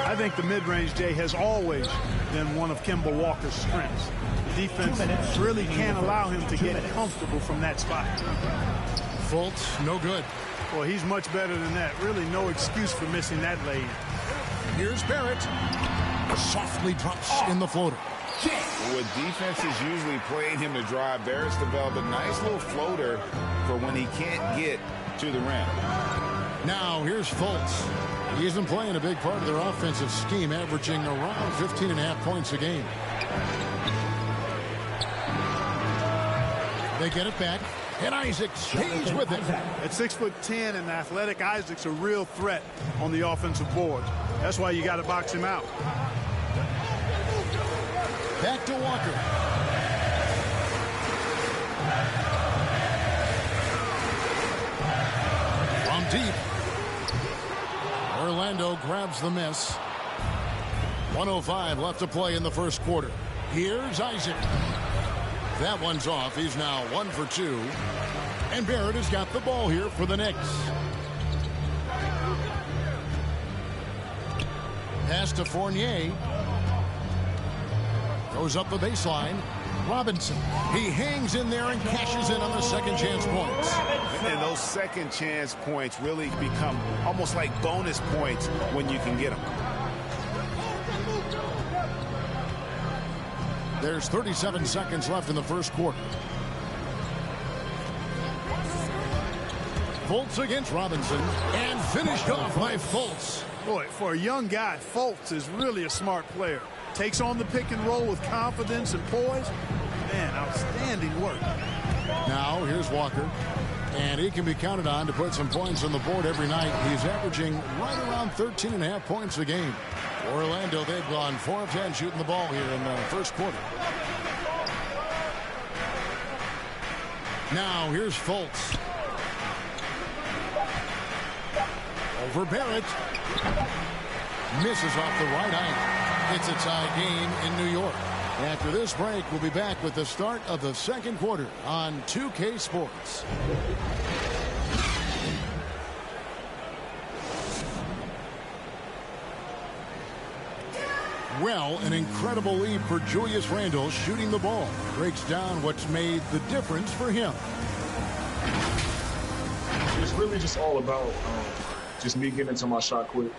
I think the mid-range, Jay, has always been one of Kemba Walker's strengths. The defense really can't allow him to get comfortable from that spot. Fultz, no good. Well, he's much better than that. Really no excuse for missing that lay. Here's Barrett. Softly drops in the floater. With defenses usually playing him to drive, Barrett's developed a nice little floater for when he can't get to the rim. Now, here's Fultz. He isn't playing a big part of their offensive scheme, averaging around 15.5 points a game. They get it back, and Isaac stays with it. At 6'10" and athletic, Isaac's a real threat on the offensive board. That's why you got to box him out. Back to Walker. From deep. Orlando grabs the miss. 1:05 left to play in the first quarter. Here's Isaac. That one's off. He's now 1 for 2. And Barrett has got the ball here for the Knicks. Pass to Fournier. Goes up the baseline. Robinson. He hangs in there and cashes in on the second chance points. And those second chance points really become almost like bonus points when you can get them. There's 37 seconds left in the first quarter. Fultz against Robinson. And finished off by Fultz. Boy, for a young guy, Fultz is really a smart player. Takes on the pick and roll with confidence and poise. Man, outstanding work. Now, here's Walker. And he can be counted on to put some points on the board every night. He's averaging right around 13.5 points a game. Orlando, they've gone 4 of 10 shooting the ball here in the first quarter. Now here's Fultz. Over Barrett. Misses off the right eye. It's a tie game in New York. After this break, we'll be back with the start of the second quarter on 2K Sports. Well, an incredible lead for Julius Randle shooting the ball. Breaks down what's made the difference for him. It's really just all about just me getting into my shot quick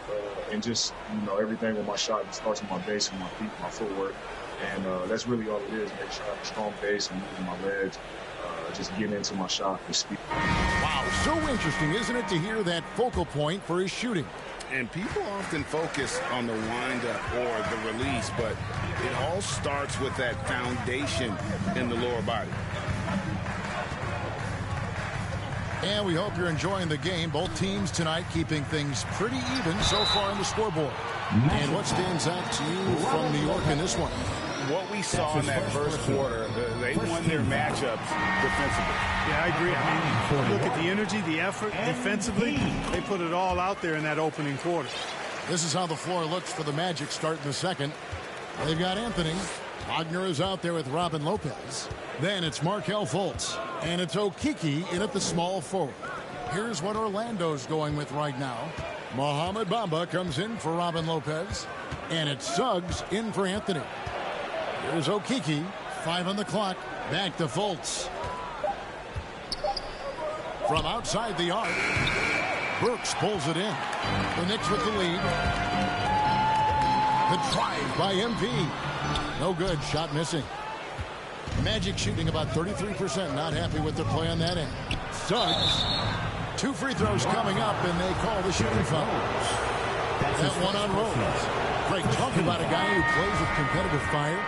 and just, everything with my shot. It starts with my base and my feet, my footwork. And that's really all it is. Make sure I have a strong base and moving my legs. Just getting into my shot with speed. Wow, so interesting, isn't it, to hear that focal point for his shooting? And people often focus on the windup or the release, but it all starts with that foundation in the lower body. And we hope you're enjoying the game. Both teams tonight keeping things pretty even so far on the scoreboard. And what stands out to you from New York in this one? What we saw in that first quarter, they won their matchups defensively. Yeah, I agree. I mean, look at the energy, the effort defensively. They put it all out there in that opening quarter. This is how the floor looks for the Magic starting the second. They've got Anthony. Wagner is out there with Robin Lopez. Then it's Markelle Fultz. And it's Okeke in at the small forward. Here's what Orlando's going with right now. Mohamed Bamba comes in for Robin Lopez. And it's Suggs in for Anthony. Here's Okeke. 5 on the clock. Back to Fultz. From outside the arc. Burks pulls it in. The Knicks with the lead. The drive by MP. No good. Shot missing. Magic shooting about 33%. Not happy with their play on that end. Suggs. 2 free throws coming up, and they call the shooting foul. That one on Rose. Great, talk about a guy who plays with competitive fire.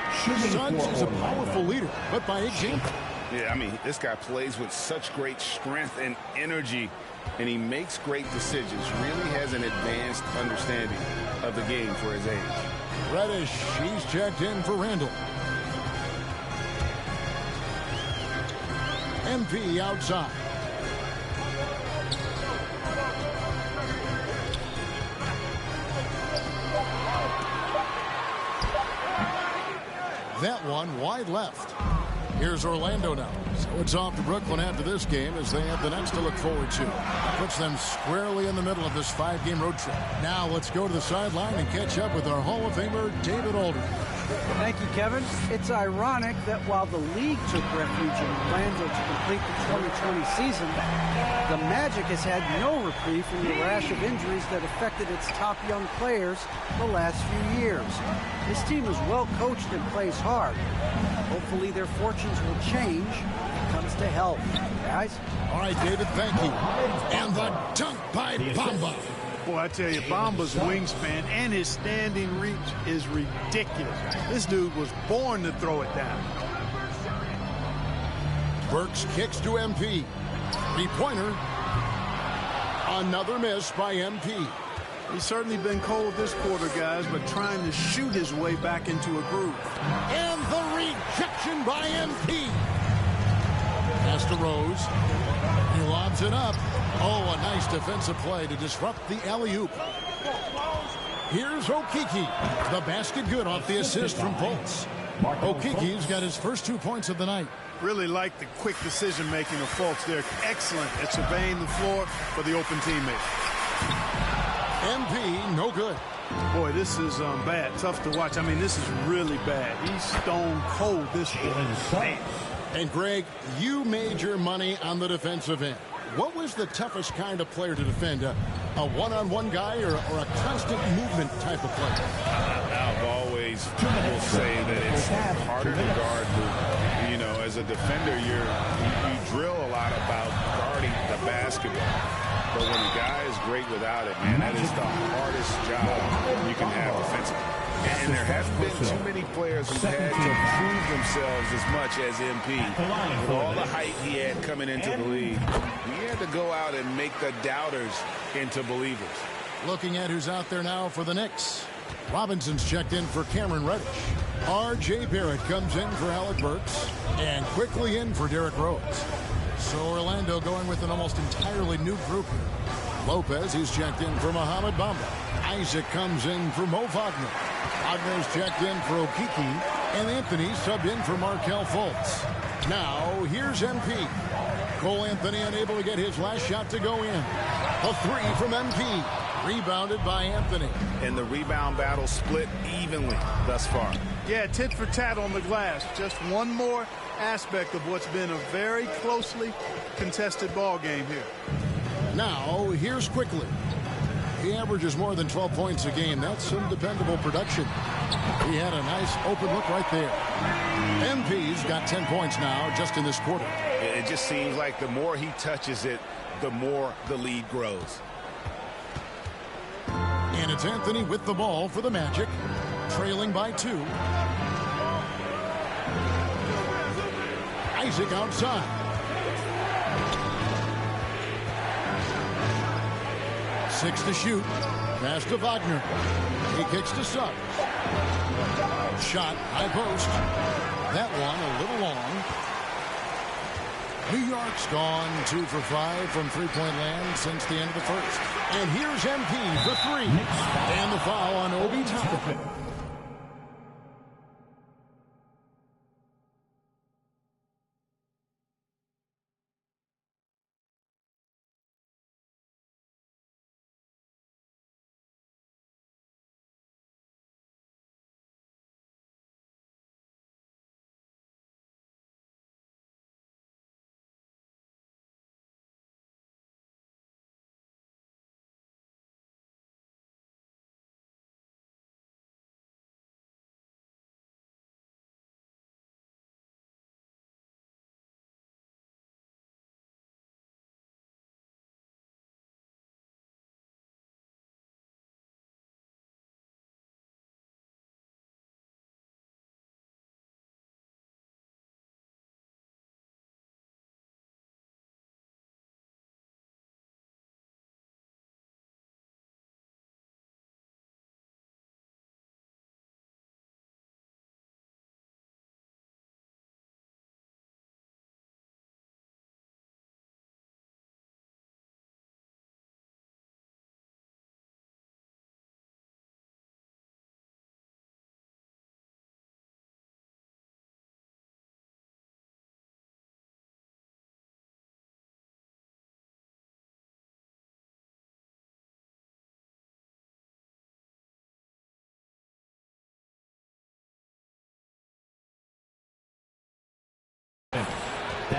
Suggs is a powerful leader, but by example. Yeah, I mean, this guy plays with such great strength and energy, and he makes great decisions. Really has an advanced understanding of the game for his age. Reddish, he's checked in for Randle. MP outside. That one wide left. Here's Orlando now. So it's off to Brooklyn after this game as they have the next to look forward to. Puts them squarely in the middle of this 5-game road trip. Now let's go to the sideline and catch up with our Hall of Famer, David Aldridge. Thank you, Kevin. It's ironic that while the league took refuge in Orlando to complete the 2020 season, the Magic has had no reprieve from the rash of injuries that affected its top young players the last few years. This team is well coached and plays hard. Hopefully their fortunes will change when it comes to health. Guys? All right, David, thank you. And the dunk by Bamba. Boy, I tell you, Bamba's wingspan and his standing reach is ridiculous. This dude was born to throw it down. Burks kicks to MP. 3-pointer. Another miss by MP. He's certainly been cold this quarter, guys, but trying to shoot his way back into a groove. And the rejection by MP. Pass to Rose. He lobs it up. Oh, a nice defensive play to disrupt the alley-oop. Here's Okeke. The basket good off the assist from Fultz. Okeke's got his first 2 points of the night. Really like the quick decision-making of Fultz. They're excellent at surveying the floor for the open teammate. MP, no good. Boy, this is bad. Tough to watch. I mean, this is really bad. He's stone cold this quarter. And Greg, you made your money on the defensive end. What was the toughest kind of player to defend? A one-on-one guy or a constant movement type of player? I've always will say that it's harder to guard, as as a defender, you drill a lot about guarding the basketball. But when a guy is great without it, man, that is the hardest job you can have defensively. And there haven't been too many players who've had to prove themselves as much as MP. With all the hype he had coming into the league, he had to go out and make the doubters into believers. Looking at who's out there now for the Knicks. Robinson's checked in for Cameron Reddish. R.J. Barrett comes in for Alec Burks. And quickly in for Derrick Rose. So Orlando going with an almost entirely new group here. Lopez, he's checked in for Mohamed Bamba. Isaac comes in for Mo Wagner. Wagner's checked in for Okiki. And Anthony subbed in for Markelle Fultz. Now, here's MP. Cole Anthony unable to get his last shot to go in. A three from MP. Rebounded by Anthony. And the rebound battle split evenly thus far. Yeah, tit for tat on the glass. Just one more aspect of what's been a very closely contested ball game here. Now, here's Quickly. He averages more than 12 points a game. That's some dependable production. He had a nice open look right there. MP's got 10 points now just in this quarter. It just seems like the more he touches it, the more the lead grows. And it's Anthony with the ball for the Magic, trailing by 2. Isaac outside. 6 to shoot. Pass to Wagner. He kicks to Suggs. Shot, high post. That one a little long. New York's gone 2 for 5 from three-point land since the end of the first. And here's MP for 3. And the foul on Obi Toppin.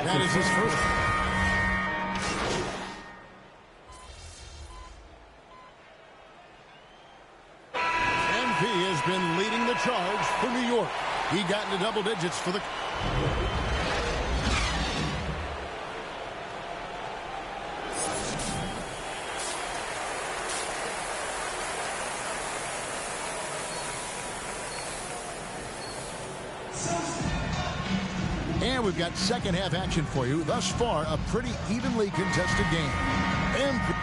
That is his first. MP has been leading the charge for New York. He got into double digits for the... And we've got second half action for you. Thus far, a pretty evenly contested game. MP.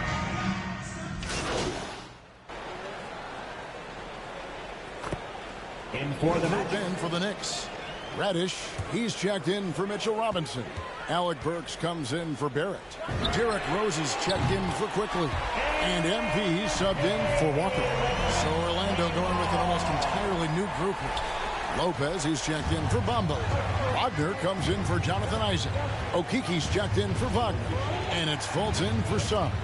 In for the match. In for the Knicks. Reddish, he's checked in for Mitchell Robinson. Alec Burks comes in for Barrett. Derrick Rose is checked in for Quickly. And MP subbed in for Walker. So Orlando going with an almost entirely new group here. Lopez, he's checked in for Bamba. Wagner comes in for Jonathan Isaac. Okiki's checked in for Wagner. And it's Fultz in for Suggs.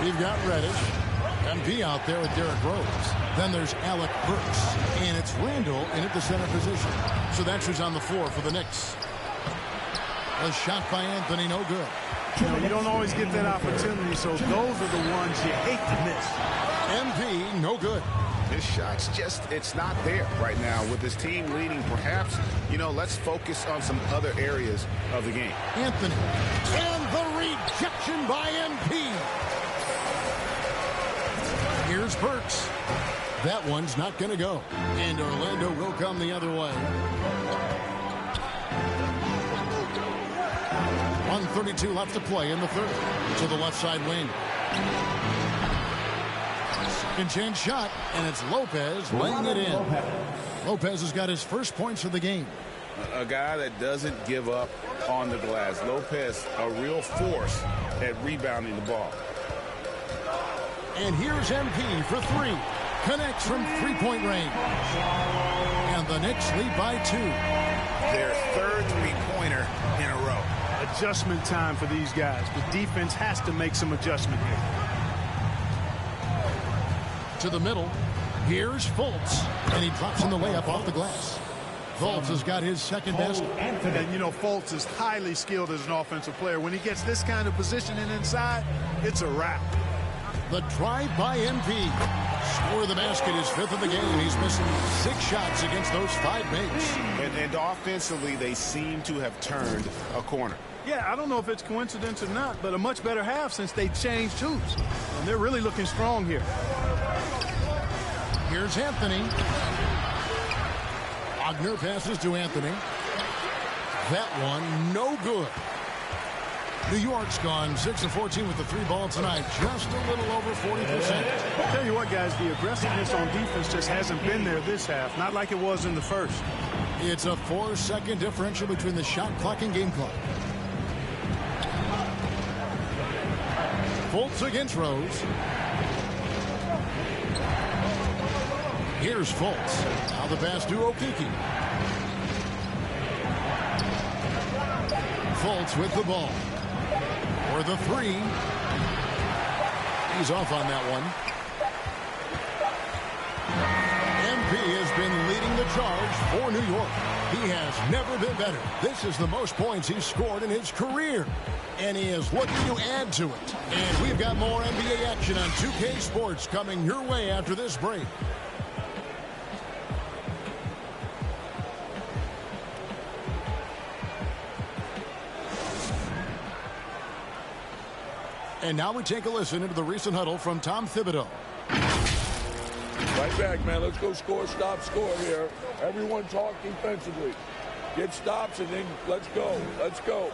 You've got Reddish. MP out there with Derrick Rose. Then there's Alec Burks. And it's Randall in at the center position. So that's who's on the floor for the Knicks. A shot by Anthony, no good. You know, you don't always get that opportunity, so those are the ones you hate to miss. MP, no good. His shot's just, it's not there right now with his team leading. Perhaps, let's focus on some other areas of the game. Anthony. And the rejection by MP. Here's Burks. That one's not going to go. And Orlando will come the other way. 1:32 left to play in the third. To the left side wing. Second chance shot, and it's Lopez laying it in. Lopez has got his first points of the game. A guy that doesn't give up on the glass. Lopez, a real force at rebounding the ball. And here's MP for three. Connects from three-point range. And the Knicks lead by 2. Their third three-pointer in a row. Adjustment time for these guys. The defense has to make some adjustment here. To the middle. Here's Fultz. And he drops in the layup off the glass. Fultz has got his second basket. And Fultz is highly skilled as an offensive player. When he gets this kind of positioning inside, it's a wrap. The drive by MP. Score of the basket is 5th of the game. He's missing 6 shots against those 5 mates. And offensively, they seem to have turned a corner. Yeah, I don't know if it's coincidence or not, but a much better half since they changed hoops. And they're really looking strong here. Here's Anthony. Wagner passes to Anthony. That one, no good. New York's gone 6 of 14 with the 3 ball tonight. Just a little over 40%. I'll tell you what, guys, the aggressiveness on defense just hasn't been there this half. Not like it was in the first. It's a 4-second differential between the shot clock and game clock. Fultz against Rose. Here's Fultz. Now the pass to Okiki. Fultz with the ball. For the 3. He's off on that one. MP has been leading the charge for New York. He has never been better. This is the most points he's scored in his career. And he is looking to add to it. And we've got more NBA action on 2K Sports coming your way after this break. And now we take a listen into the recent huddle from Tom Thibodeau. Right back, man. Let's go score, stop, score here. Everyone talk defensively. Get stops and then let's go. Let's go.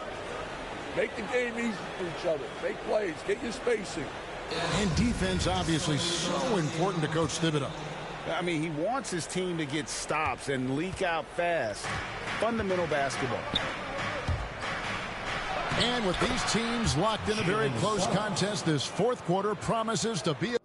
Make the game easy for each other. Make plays. Get your spacing. And defense obviously so important to Coach Thibodeau. I mean, he wants his team to get stops and leak out fast. Fundamental basketball. And with these teams locked in a very close contest, this fourth quarter promises to be a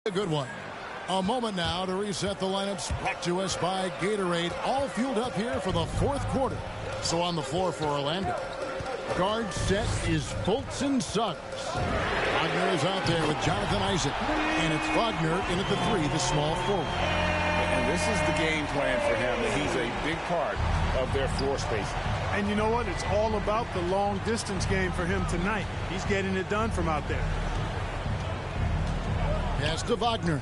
A good one. A moment now to reset the lineups. Brought to us by Gatorade. All fueled up here for the fourth quarter. So on the floor for Orlando. Guard set is Fultz and Suggs. Wagner is out there with Jonathan Isaac. And it's Wagner in at the 3, the small forward. And this is the game plan for him. He's a big part of their floor space. And you know what? It's all about the long distance game for him tonight. He's getting it done from out there. Pass to Wagner.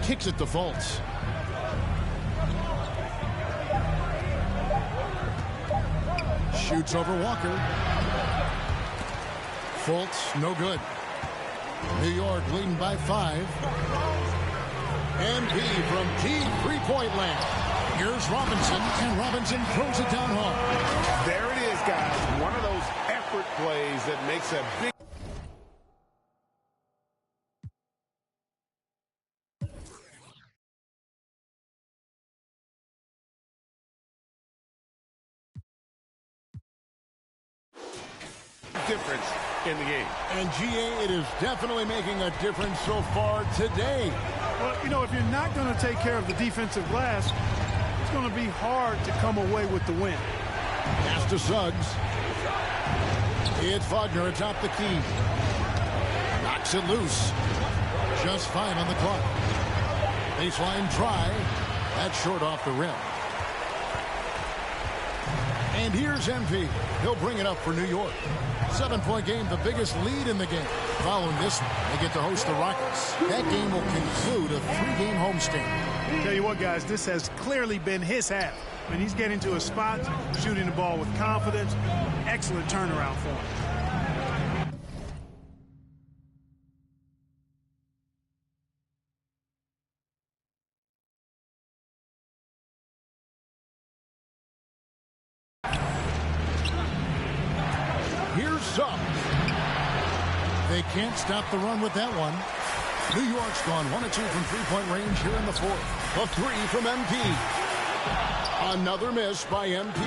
Kicks it to Fultz. Shoots over Walker. Fultz, no good. New York leading by 5. MP from deep three-point land. Here's Robinson, and Robinson throws it down hard. There it is, guys. One of those effort plays that makes a big... difference in the game. And GA, it is definitely making a difference so far today. Well, you know, if you're not going to take care of the defensive glass, it's going to be hard to come away with the win. Pass to Suggs. It's Wagner atop the key. Knocks it loose. Just 5 on the clock. Baseline try. That's short off the rim. And here's MP. He'll bring it up for New York. 7-point game, the biggest lead in the game. Following this one, they get to host the Rockets. That game will conclude a 3-game homestand. Tell you what, guys, this has clearly been his half. When he's getting to a spot, shooting the ball with confidence, excellent turnaround for him. Here's Suggs. They can't stop the run with that one. New York's gone 1 of 2 from three-point range here in the fourth. A 3 from MP. Another miss by MP.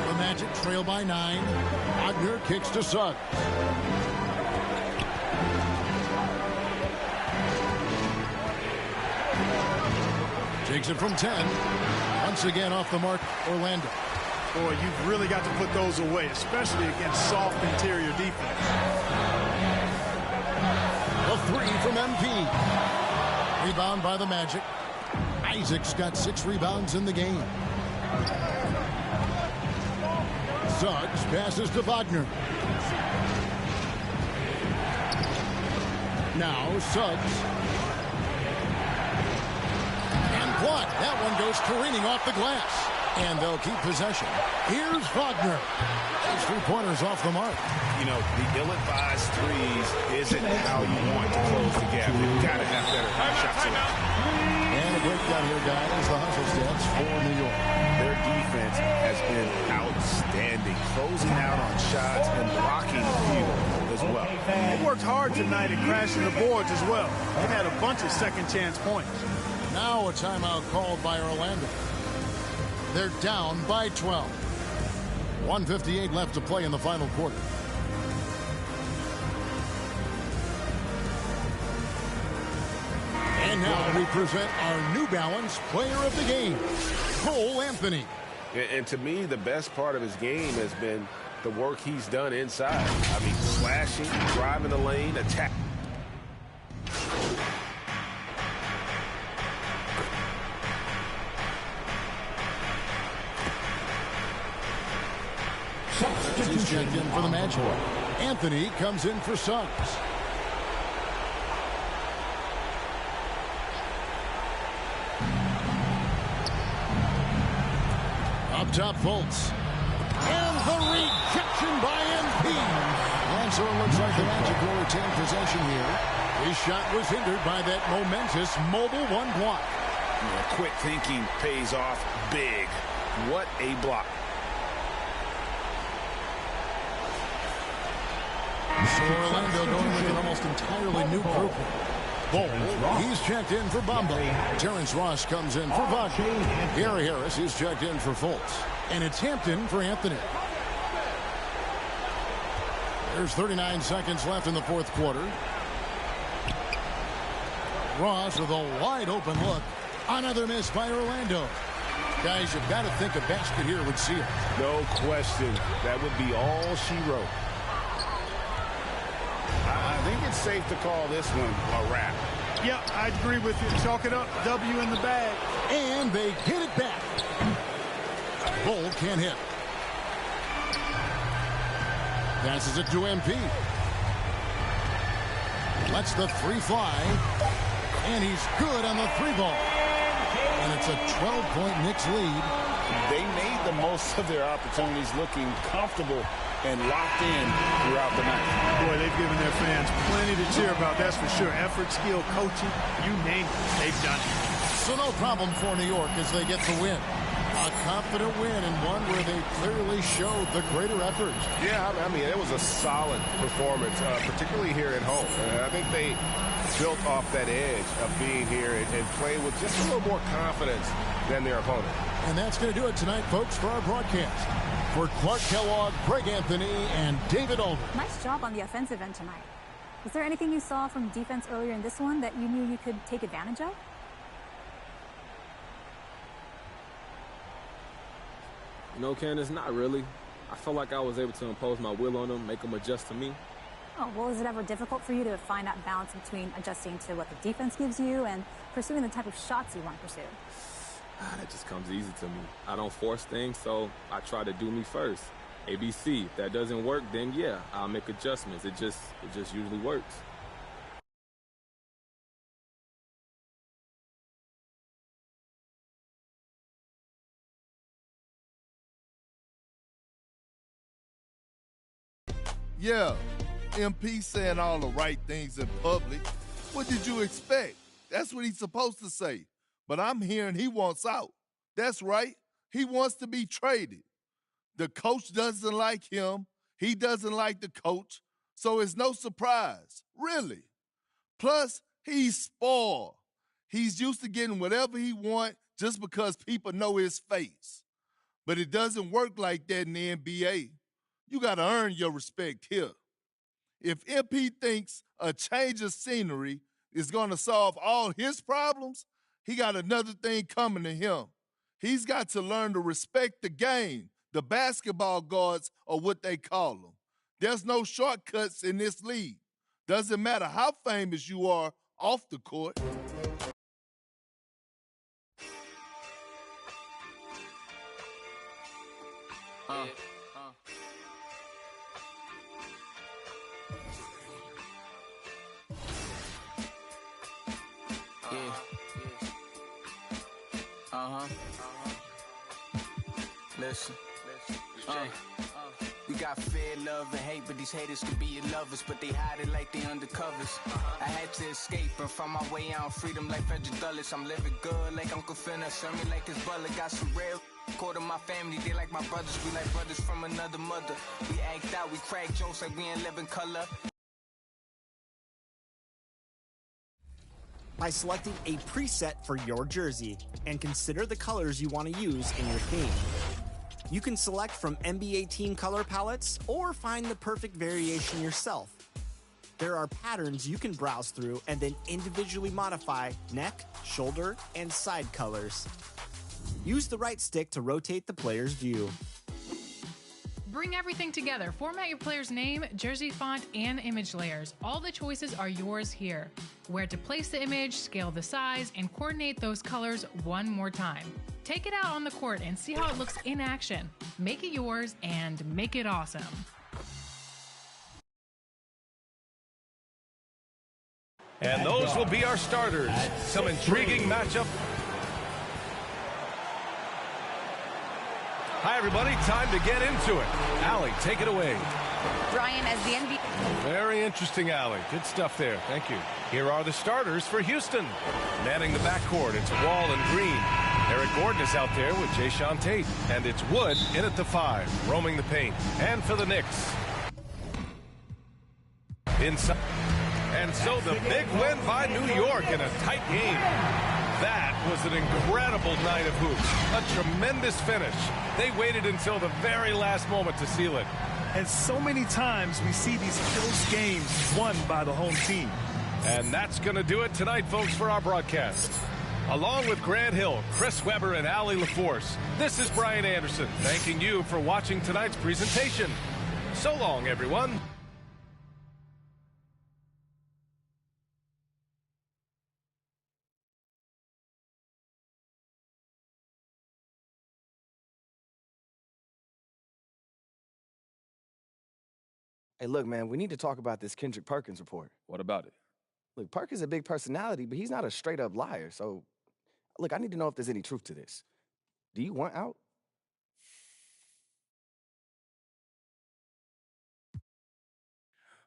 The Magic trail by 9. Wagner kicks to Suggs. Takes it from 10. Once again off the mark, Orlando. Boy, you've really got to put those away, especially against soft interior defense. A 3 from MP. Rebound by the Magic. Isaac's got 6 rebounds in the game. Suggs passes to Wagner. Now Suggs. And blocked. That one goes careening off the glass. And they'll keep possession. Here's Wagner. Those 3-pointers off the mark. You know, the ill-advised threes isn't how you want to close the gap. You've got to have better shots. And a breakdown here, guys. The hustle stats for New York. Their defense has been outstanding, closing out on shots and blocking a few as well. They worked hard tonight at crashing the boards as well. They've had a bunch of second-chance points. Now a timeout called by Orlando. They're down by 12. 1:58 left to play in the final quarter. And now we present our New Balance player of the game, Cole Anthony. And to me, the best part of his game has been the work he's done inside. I mean, slashing, driving the lane, attack. He's checked in for the Magic. Anthony comes in for Suggs. Up top, Fultz. And the rejection by MP. And so it looks like the Magic will retain possession here. His shot was hindered by that momentous mobile 1 block. Yeah, quick thinking pays off big. What a block. So Orlando going with an almost entirely new group. Ball, he's checked in for Bamba. Terrence Ross comes in for Wagner. Gary Harris is checked in for Fultz. And it's Hampton for Anthony. There's 39 seconds left in the fourth quarter. Ross with a wide open look. Another miss by Orlando. Guys, you've got to think a basket here would seal it. No question. That would be all she wrote. I think it's safe to call this one a wrap. Yeah, I agree with you. Chalk it up. W in the bag. And they hit it back. Bull can't hit. Passes it to MP. Lets the three fly. And he's good on the three ball. And it's a 12-point Knicks lead. They made the most of their opportunities, looking comfortable and locked in throughout the night. Boy, they've given their fans plenty to cheer about, that's for sure. Effort, skill, coaching, you name it, they've done it. So no problem for New York as they get the win. A confident win and one where they clearly showed the greater effort. Yeah, I mean, it was a solid performance, particularly here at home. I think they built off that edge of being here and played with just a little more confidence than their opponent. And that's going to do it tonight, folks, for our broadcast. For Clark Kellogg, Greg Anthony, and David Aldridge. Nice job on the offensive end tonight. Was there anything you saw from defense earlier in this one that you knew you could take advantage of? No, Candace, not really. I felt like I was able to impose my will on them, make them adjust to me. Oh, well, is it ever difficult for you to find that balance between adjusting to what the defense gives you and pursuing the type of shots you want to pursue? That just comes easy to me. I don't force things, so I try to do me first. ABC. If that doesn't work, then yeah, I'll make adjustments. It just usually works. Yeah, MP saying all the right things in public. What did you expect? That's what he's supposed to say. But I'm hearing he wants out. That's right. He wants to be traded. The coach doesn't like him. He doesn't like the coach. So it's no surprise, really. Plus, he's spoiled. He's used to getting whatever he wants just because people know his face. But it doesn't work like that in the NBA. You got to earn your respect here. If MP thinks a change of scenery is going to solve all his problems, he got another thing coming to him. He's got to learn to respect the game. The basketball gods are what they call them. There's no shortcuts in this league. Doesn't matter how famous you are off the court. Listen. We got fear, love, and hate, but these haters could be your lovers, but they hide it like they undercovers. I had to escape and find my way out, freedom like Frederick Dulles. I'm living good like Uncle Finna, serve me like his butler. Got some real quarter my family, they like my brothers. We like brothers from another mother. We act out, we crack jokes like we ain't living color. By selecting a preset for your jersey and consider the colors you want to use in your theme. You can select from NBA team color palettes or find the perfect variation yourself. There are patterns you can browse through and then individually modify neck, shoulder, and side colors. Use the right stick to rotate the player's view. Bring everything together. Format your player's name, jersey font, and image layers. All the choices are yours here. Where to place the image, scale the size, and coordinate those colors one more time. Take it out on the court and see how it looks in action. Make it yours and make it awesome. And those will be our starters. Some intriguing matchup. Hi, everybody. Time to get into it. Allie, take it away. Brian, as the NBA... Very interesting, Allie. Good stuff there. Thank you. Here are the starters for Houston. Manning the backcourt, it's Wall and Green. Eric Gordon is out there with Jayshawn Tate. And it's Wood in at the 5, roaming the paint. And for the Knicks. Inside. And so the big win by New York in a tight game. That was an incredible night of hoops. A tremendous finish. They waited until the very last moment to seal it. And so many times we see these close games won by the home team. And that's going to do it tonight, folks, for our broadcast. Along with Grant Hill, Chris Webber, and Allie LaForce, this is Brian Anderson, thanking you for watching tonight's presentation. So long, everyone. Hey, look, man, we need to talk about this Kendrick Perkins report. What about it? Look, Perkins is a big personality, but he's not a straight-up liar. So, look, I need to know if there's any truth to this. Do you want out?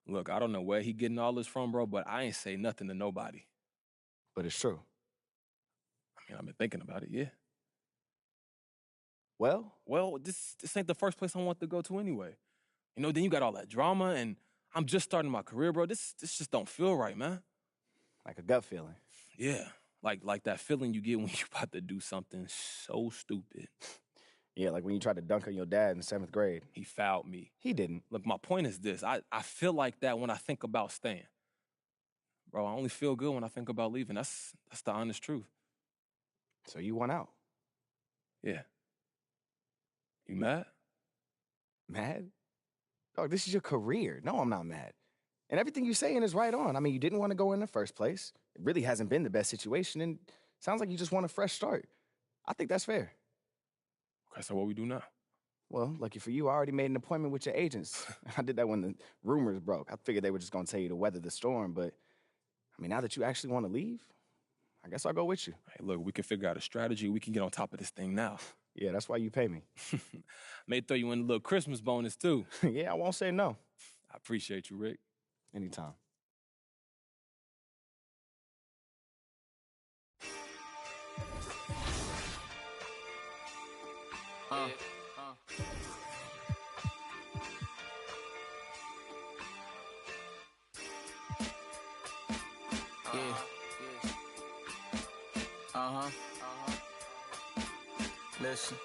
Look, I don't know where he getting all this from, bro, but I ain't say nothing to nobody. But it's true. I mean, I've been thinking about it, yeah. Well, this ain't the first place I want to go to anyway. You know, then you got all that drama, and I'm just starting my career, bro. This just don't feel right, man. Like a gut feeling. Yeah, like that feeling you get when you're about to do something so stupid. Yeah, like when you tried to dunk on your dad in 7th grade. He fouled me. He didn't. Look, my point is this. I feel like that when I think about staying. Bro, I only feel good when I think about leaving. That's the honest truth. So you want out? Yeah. You mad? Mad? Dog, this is your career. No, I'm not mad. And everything you're saying is right on. I mean, you didn't want to go in the first place. It really hasn't been the best situation, and sounds like you just want a fresh start. I think that's fair. Okay, so what we do now? Well, lucky for you, I already made an appointment with your agents. I did that when the rumors broke. I figured they were just going to tell you to weather the storm, but, I mean, now that you actually want to leave, I guess I'll go with you. Hey, look, we can figure out a strategy. We can get on top of this thing now. Yeah, that's why you pay me. May throw you in a little Christmas bonus, too. Yeah, I won't say no. I appreciate you, Rick. Anytime. Listen.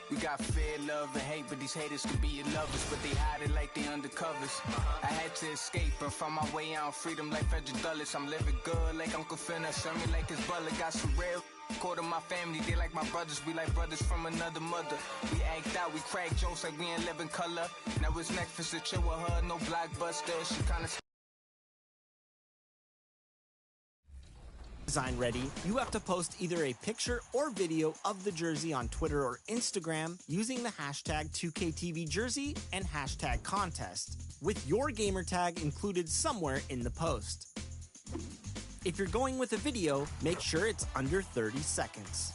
We got fear, love, and hate, but these haters could be your lovers, but they hide it like they undercovers. I had to escape and find my way out, freedom like Frederick Dulles. I'm living good like Uncle Finna, serve me like his brother. Got some real quarter my family, they like my brothers. We like brothers from another mother. We act out, we crack jokes like we ain't living color. Now it's Netflix to chill with her, no blockbuster. She kinda Design ready, you have to post either a picture or video of the jersey on Twitter or Instagram using the hashtag 2KTVJersey and hashtag contest, with your gamer tag included somewhere in the post. If you're going with a video, make sure it's under 30 seconds.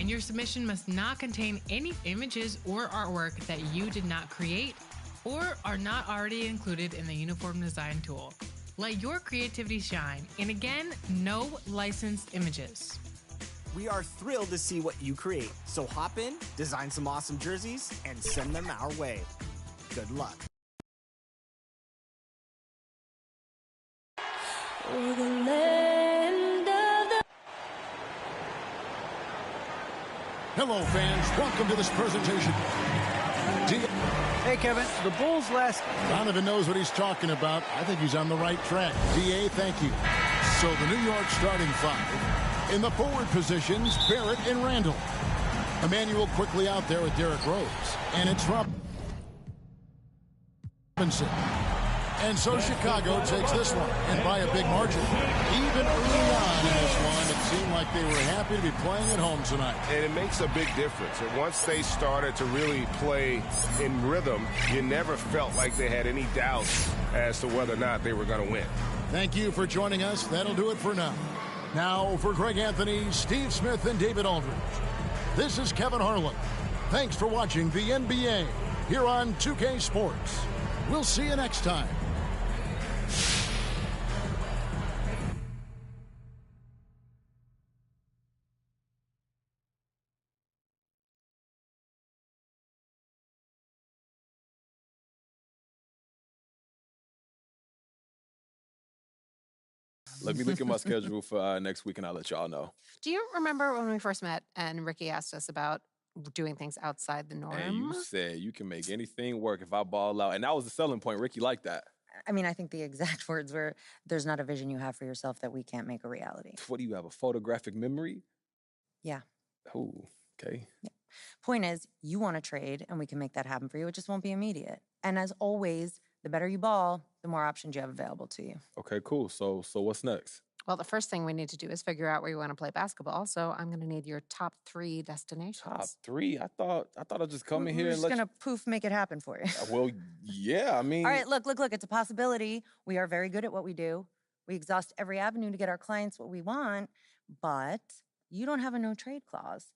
And your submission must not contain any images or artwork that you did not create or are not already included in the uniform design tool. Let your creativity shine. And again, no licensed images. We are thrilled to see what you create. So hop in, design some awesome jerseys, and send them our way. Good luck. Hello, fans. Welcome to this presentation. Hey, Kevin, the Bulls last... Donovan knows what he's talking about. I think he's on the right track. DA, thank you. So the New York starting five. In the forward positions, Barrett and Randall. Emmanuel quickly out there with Derrick Rose. And it's Robinson. And so Chicago takes this one, and by a big margin. Even early on in this one, it seemed like they were happy to be playing at home tonight. And it makes a big difference. And once they started to really play in rhythm, you never felt like they had any doubts as to whether or not they were going to win. Thank you for joining us. That'll do it for now. Now, for Greg Anthony, Steve Smith, and David Aldridge, this is Kevin Harlan. Thanks for watching the NBA here on 2K Sports. We'll see you next time. Let me look at my schedule for next week, and I'll let y'all know. Do you remember when we first met and Ricky asked us about doing things outside the norm. And you said you can make anything work if I ball out. And that was the selling point. Ricky liked that. I mean, I think the exact words were, there's not a vision you have for yourself that we can't make a reality. What do you have, a photographic memory? Yeah. Oh, okay. Yeah. Point is, you want to trade, and we can make that happen for you. It just won't be immediate. And as always, the better you ball, the more options you have available to you. Okay, cool. So what's next? Well, the first thing we need to do is figure out where you want to play basketball. So I'm going to need your top 3 destinations. Top 3? I thought I'd just come in here and We're just going to poof make it happen for you. Well, yeah, I mean. All right, look. It's a possibility. We are very good at what we do. We exhaust every avenue to get our clients what we want, but you don't have a no trade clause.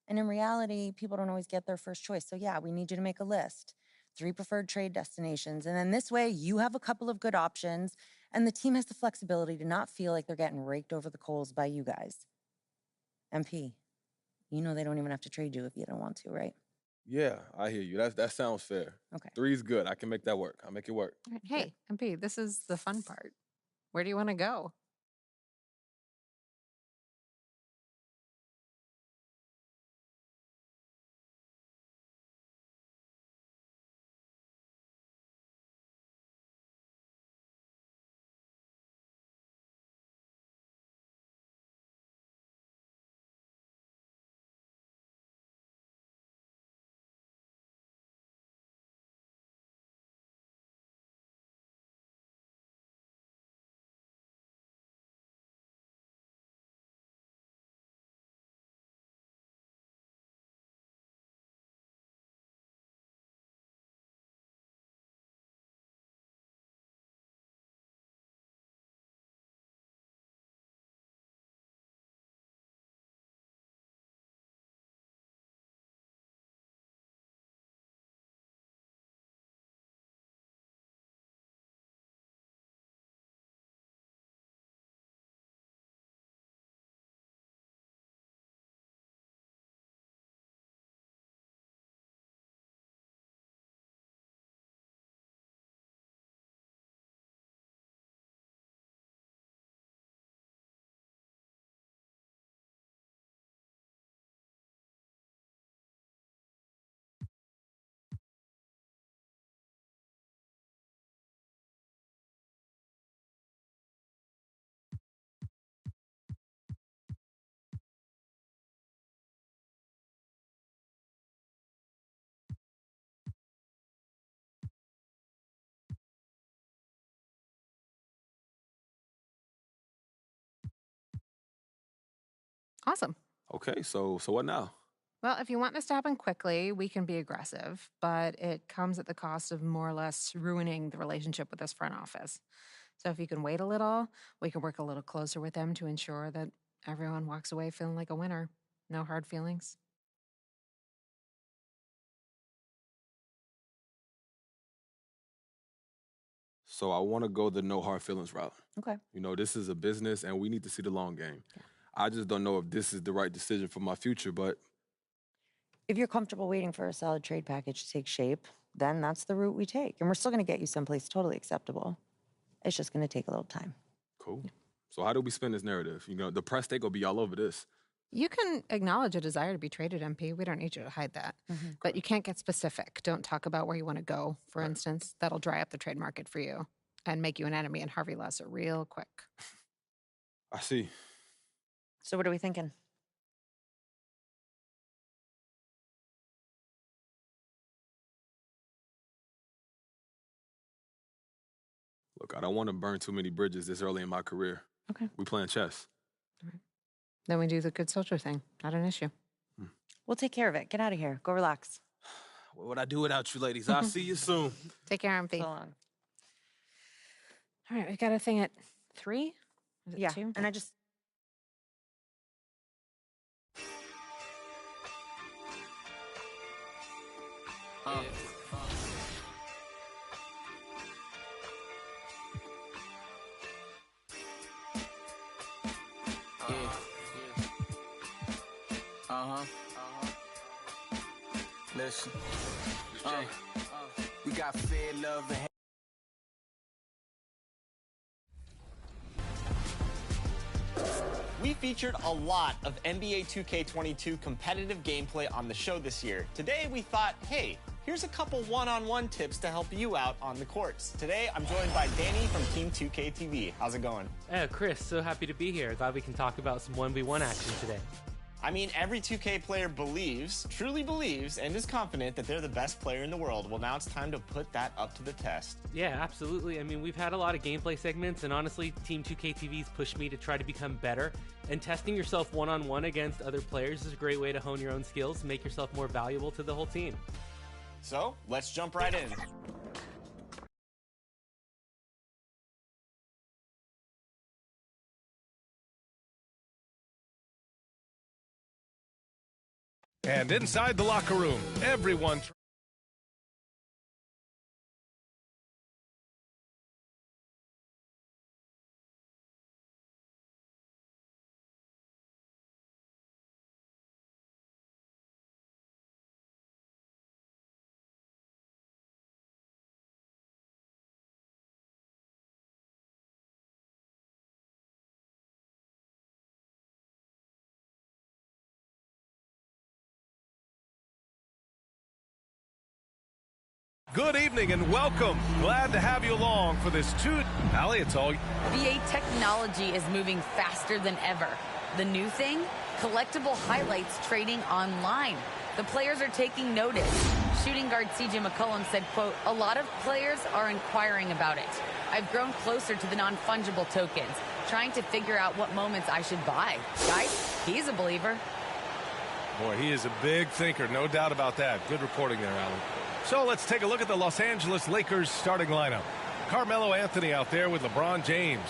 And in reality, people don't always get their first choice. So yeah, we need you to make a list. 3 preferred trade destinations. And then this way, you have a couple of good options, and the team has the flexibility to not feel like they're getting raked over the coals by you guys. MP, you know they don't even have to trade you if you don't want to, right? Yeah, I hear you. That sounds fair. Okay. 3's good. I can make that work. I'll make it work. Hey, MP, this is the fun part. Where do you want to go? Awesome. Okay, so what now? Well, if you want this to happen quickly, we can be aggressive, but it comes at the cost of more or less ruining the relationship with this front office. So if you can wait a little, we can work a little closer with them to ensure that everyone walks away feeling like a winner. No hard feelings. So I want to go the no hard feelings route. Okay. You know, this is a business, and we need to see the long game. Yeah. I just don't know if this is the right decision for my future, but... If you're comfortable waiting for a solid trade package to take shape, then that's the route we take. And we're still going to get you someplace totally acceptable. It's just going to take a little time. Cool. So how do we spin this narrative? You know, the press, they going to be all over this. You can acknowledge a desire to be traded, MP. We don't need you to hide that. Mm-hmm. But you can't get specific. Don't talk about where you want to go, for instance. That'll dry up the trade market for you and make you an enemy in Harvey Lesser real quick. I see. So what are we thinking? Look, I don't want to burn too many bridges this early in my career. Okay. We playing chess. All right. Then we do the good soldier thing. Not an issue. We'll take care of it. Get out of here. Go relax. What would I do without you ladies? I'll see you soon. Take care, MP. So long. All right, we got a thing at 3? Is it 2? And I just... Listen, we got fear, love, and hate. We featured a lot of NBA 2K22 competitive gameplay on the show this year. Today we thought, hey, here's a couple one-on-one tips to help you out on the courts. Today I'm joined by Danny from Team 2K TV. How's it going? Chris, so happy to be here. Glad we can talk about some 1v1 action today. I mean, every 2K player believes, truly believes, and is confident that they're the best player in the world. Well, now it's time to put that up to the test. Yeah, absolutely. I mean, we've had a lot of gameplay segments, and honestly, Team 2K TV's pushed me to try to become better. And testing yourself one-on-one against other players is a great way to hone your own skills, make yourself more valuable to the whole team. So, let's jump right in. And inside the locker room, everyone... Good evening and welcome. Glad to have you along for this Allie, it's all... VA technology is moving faster than ever. The new thing? Collectible highlights trading online. The players are taking notice. Shooting guard CJ McCollum said, quote, "A lot of players are inquiring about it. I've grown closer to the non-fungible tokens, trying to figure out what moments I should buy." Guys, he's a believer. Boy, he is a big thinker, no doubt about that. Good reporting there, Allie. So let's take a look at the Los Angeles Lakers starting lineup. Carmelo Anthony out there with LeBron James.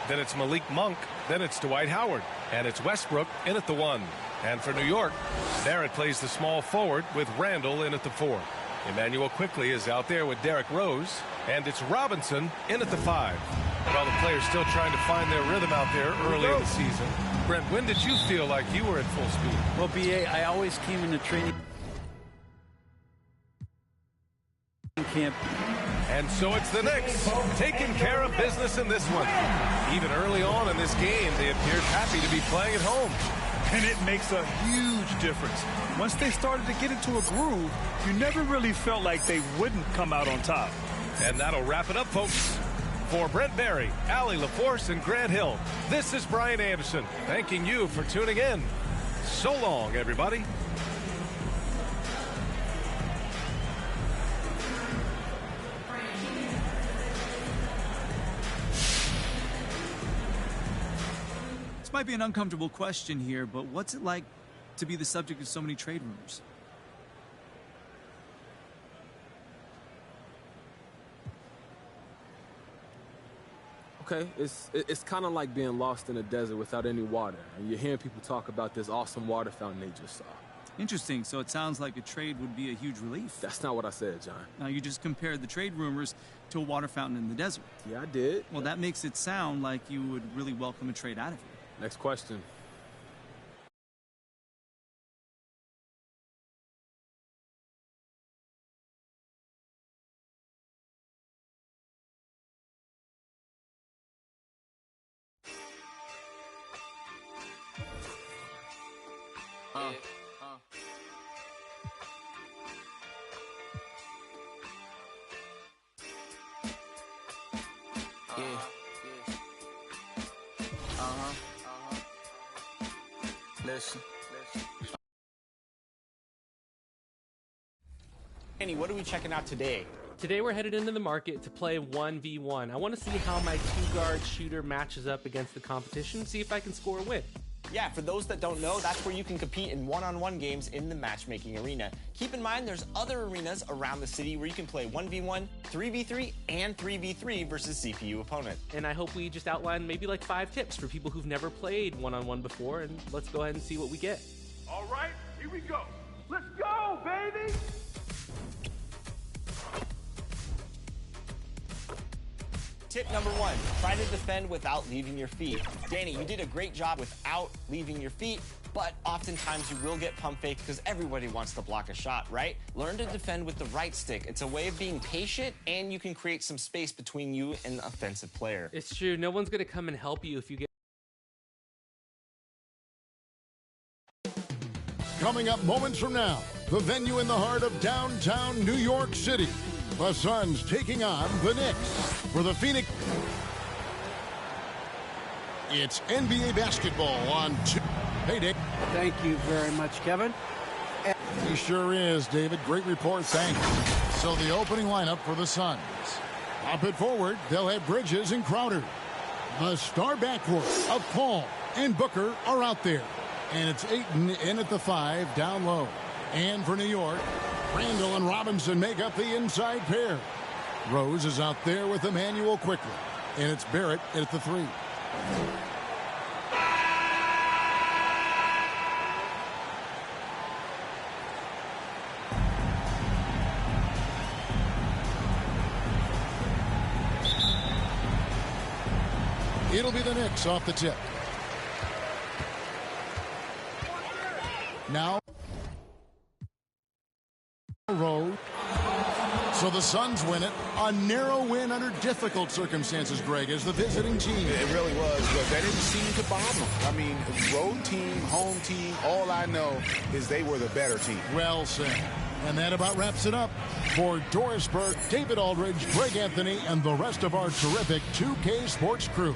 Then it's Malik Monk. Then it's Dwight Howard. And it's Westbrook in at the 1. And for New York, Barrett plays the small forward with Randall in at the 4. Emmanuel Quickley is out there with Derrick Rose. And it's Robinson in at the 5. While the players still trying to find their rhythm out there early in the season. Brent, when did you feel like you were at full speed? Well, BA, I always came into training camp. And so it's the Knicks taking care of business in this one. Even early on in this game, they appeared happy to be playing at home. And it makes a huge difference. Once they started to get into a groove, you never really felt like they wouldn't come out on top. And that'll wrap it up, folks. For Brent Barry, Allie LaForce, and Grant Hill, this is Brian Anderson, thanking you for tuning in. So long, everybody. This might be an uncomfortable question here, but what's it like to be the subject of so many trade rumors? Okay, it's kind of like being lost in a desert without any water, and you're hearing people talk about this awesome water fountain they just saw. Interesting, so it sounds like a trade would be a huge relief. That's not what I said, John. Now, you just compared the trade rumors to a water fountain in the desert. Yeah, I did. Well, that makes it sound like you would really welcome a trade out of here. Next question. Listen. Annie, what are we checking out today? Today we're headed into the market to play 1v1. I want to see how my two-guard shooter matches up against the competition, see if I can score a win. Yeah, for those that don't know, that's where you can compete in one-on-one games in the matchmaking arena. Keep in mind, there's other arenas around the city where you can play 1v1, 3v3, and 3v3 versus CPU opponent. And I hope we just outline maybe like 5 tips for people who've never played one-on-one before, and let's go ahead and see what we get. All right, here we go. Let's go, baby! Tip number 1, try to defend without leaving your feet. Danny, you did a great job without leaving your feet, but oftentimes you will get pump fake because everybody wants to block a shot, right? Learn to defend with the right stick. It's a way of being patient, and you can create some space between you and the offensive player. It's true. No one's going to come and help you if you get Coming up moments from now, the venue in the heart of downtown New York City. The Suns taking on the Knicks for the Phoenix. It's NBA basketball on two. Hey, Dave. Thank you very much, Kevin. He sure is, David. Great report. Thanks. So the opening lineup for the Suns. Up it forward, they'll have Bridges and Crowder. The star backcourt of Paul and Booker are out there. And it's Ayton in at the 5, down low. And for New York, Randall and Robinson make up the inside pair. Rose is out there with Emmanuel quickly. And it's Barrett at the 3. It'll be the Knicks off the tip. Now, road. So the Suns win it. A narrow win under difficult circumstances, Greg, as the visiting team. It really was, but that didn't seem to bother them. I mean, road team, home team, all I know is they were the better team. Well said. And that about wraps it up. For Doris Burke, David Aldridge, Greg Anthony, and the rest of our terrific 2K Sports crew.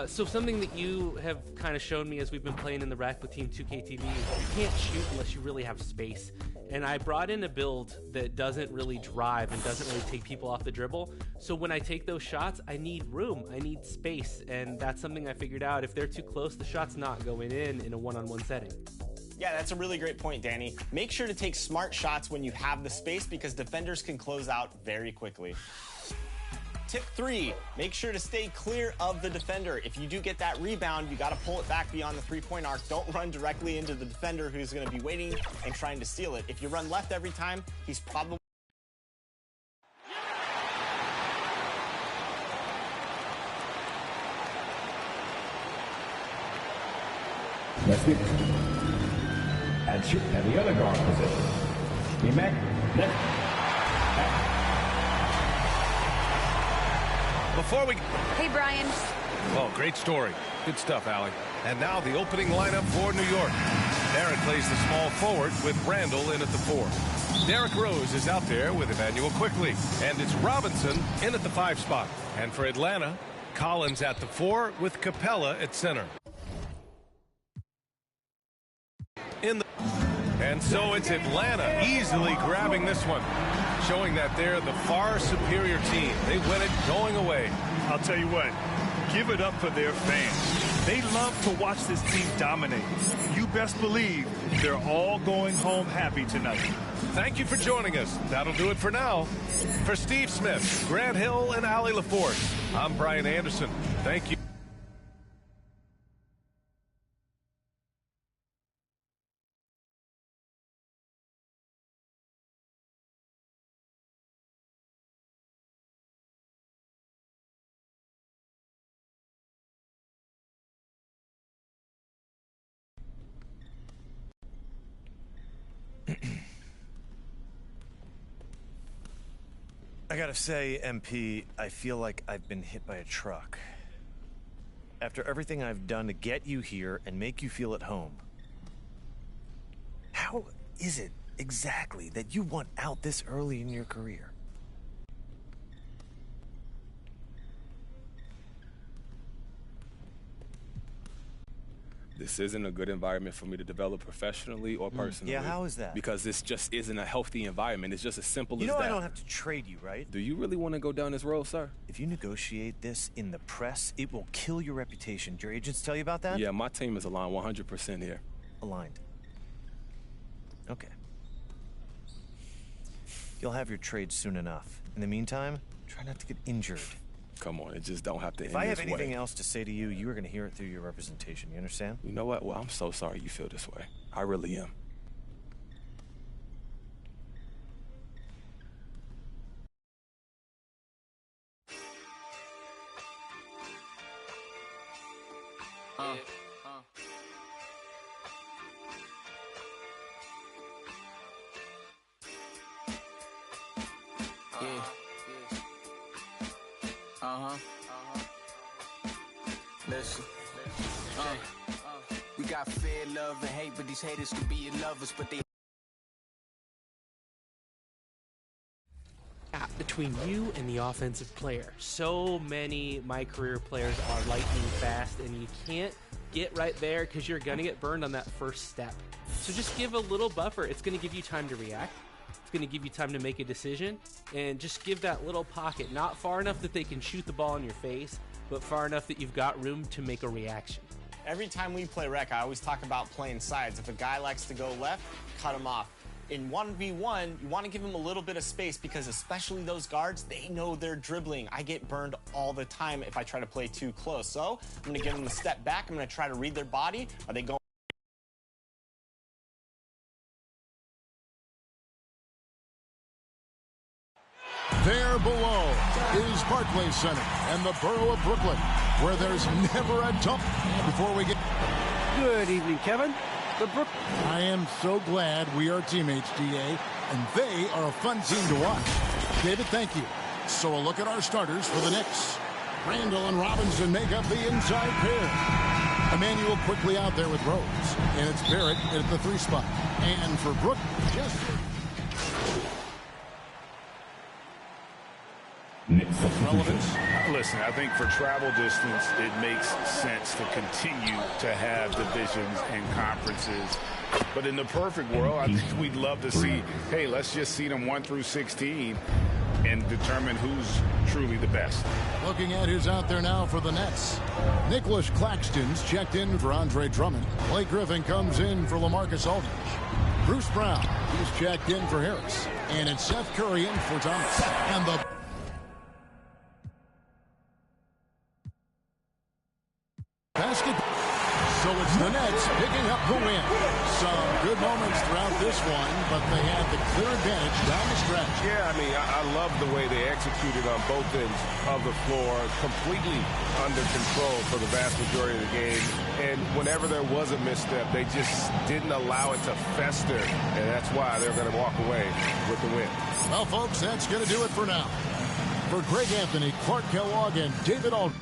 So something that you have kind of shown me as we've been playing in the rack with Team 2K TV is you can't shoot unless you really have space. And I brought in a build that doesn't really drive and doesn't really take people off the dribble. So when I take those shots, I need room, I need space. And that's something I figured out. If they're too close, the shot's not going in a one-on-one setting. Yeah, that's a really great point, Danny. Make sure to take smart shots when you have the space because defenders can close out very quickly. Tip 3, make sure to stay clear of the defender. If you do get that rebound, you got to pull it back beyond the three-point arc. Don't run directly into the defender who's going to be waiting and trying to steal it. If you run left every time, he's probably... Let's get and shoot at the other guard position. Emac, left. Before we... Hey, Brian. Oh, great story. Good stuff, Allie. And now the opening lineup for New York. Barrett plays the small forward with Randall in at the 4. Derrick Rose is out there with Emmanuel quickly. And it's Robinson in at the 5 spot. And for Atlanta, Collins at the 4 with Capella at center. And so it's Atlanta easily grabbing this one, showing that they're the far superior team. They win it going away. I'll tell you what, give it up for their fans. They love to watch this team dominate. You best believe they're all going home happy tonight. Thank you for joining us. That'll do it for now. For Steve Smith, Grant Hill, and Allie LaForce, I'm Brian Anderson. Thank you. I gotta say, MP, I feel like I've been hit by a truck. After everything I've done to get you here and make you feel at home, how is it exactly that you want out this early in your career? This isn't a good environment for me to develop professionally or personally. Yeah, how is that? Because this just isn't a healthy environment. It's just as simple as that. You know I don't have to trade you, right? Do you really want to go down this road, sir? If you negotiate this in the press, it will kill your reputation. Did your agents tell you about that? Yeah, my team is aligned 100% here. Aligned. Okay. You'll have your trade soon enough. In the meantime, try not to get injured. Come on, it just don't have to end If I have this anything way. else to say to you, you are going to hear it through your representation. You understand? You know what? Well, I'm so sorry you feel this way. I really am. Yeah. Uh-huh. Listen. We got fear, love, and hate, but these haters could be your lovers, but they... Between you and the offensive player. So many my career players are lightning fast, and you can't get right there because you're going to get burned on that first step. So just give a little buffer. It's going to give you time to react. It's going to give you time to make a decision, and just give that little pocket, not far enough that they can shoot the ball in your face, but far enough that you've got room to make a reaction. Every time we play rec, I always talk about playing sides. If a guy likes to go left, cut him off. In 1v1, you want to give him a little bit of space because especially those guards, they know they're dribbling. I get burned all the time if I try to play too close. So I'm going to give them a step back. I'm going to try to read their body. Are they going? There below is Barclays Center and the borough of Brooklyn, where there's never a dump. Before we get... Good evening, Kevin. I am so glad we are teammates, DA, and they are a fun team to watch. David, thank you. So a look at our starters for the Knicks. Randall and Robinson make up the inside pair. Emmanuel quickly out there with Rhodes, and it's Barrett at the 3 spot. And for Brooklyn, just... Relevance. Listen, I think for travel distance, it makes sense to continue to have divisions and conferences. But in the perfect world, I think we'd love to see, hey, let's just see them 1 through 16 and determine who's truly the best. Looking at who's out there now for the Nets. Nicholas Claxton's checked in for Andre Drummond. Blake Griffin comes in for LaMarcus Aldridge. Bruce Brown, he's checked in for Harris. And it's Seth Curry in for Thomas. And the... basket. So it's the Nets picking up the win. Some good moments throughout this one, but they had the clear advantage down the stretch. Yeah, I mean, I love the way they executed on both ends of the floor, completely under control for the vast majority of the game. And whenever there was a misstep, they just didn't allow it to fester, and that's why they're going to walk away with the win. Well, folks, that's going to do it for now. For Greg Anthony, Clark Kellogg, and David Aldridge.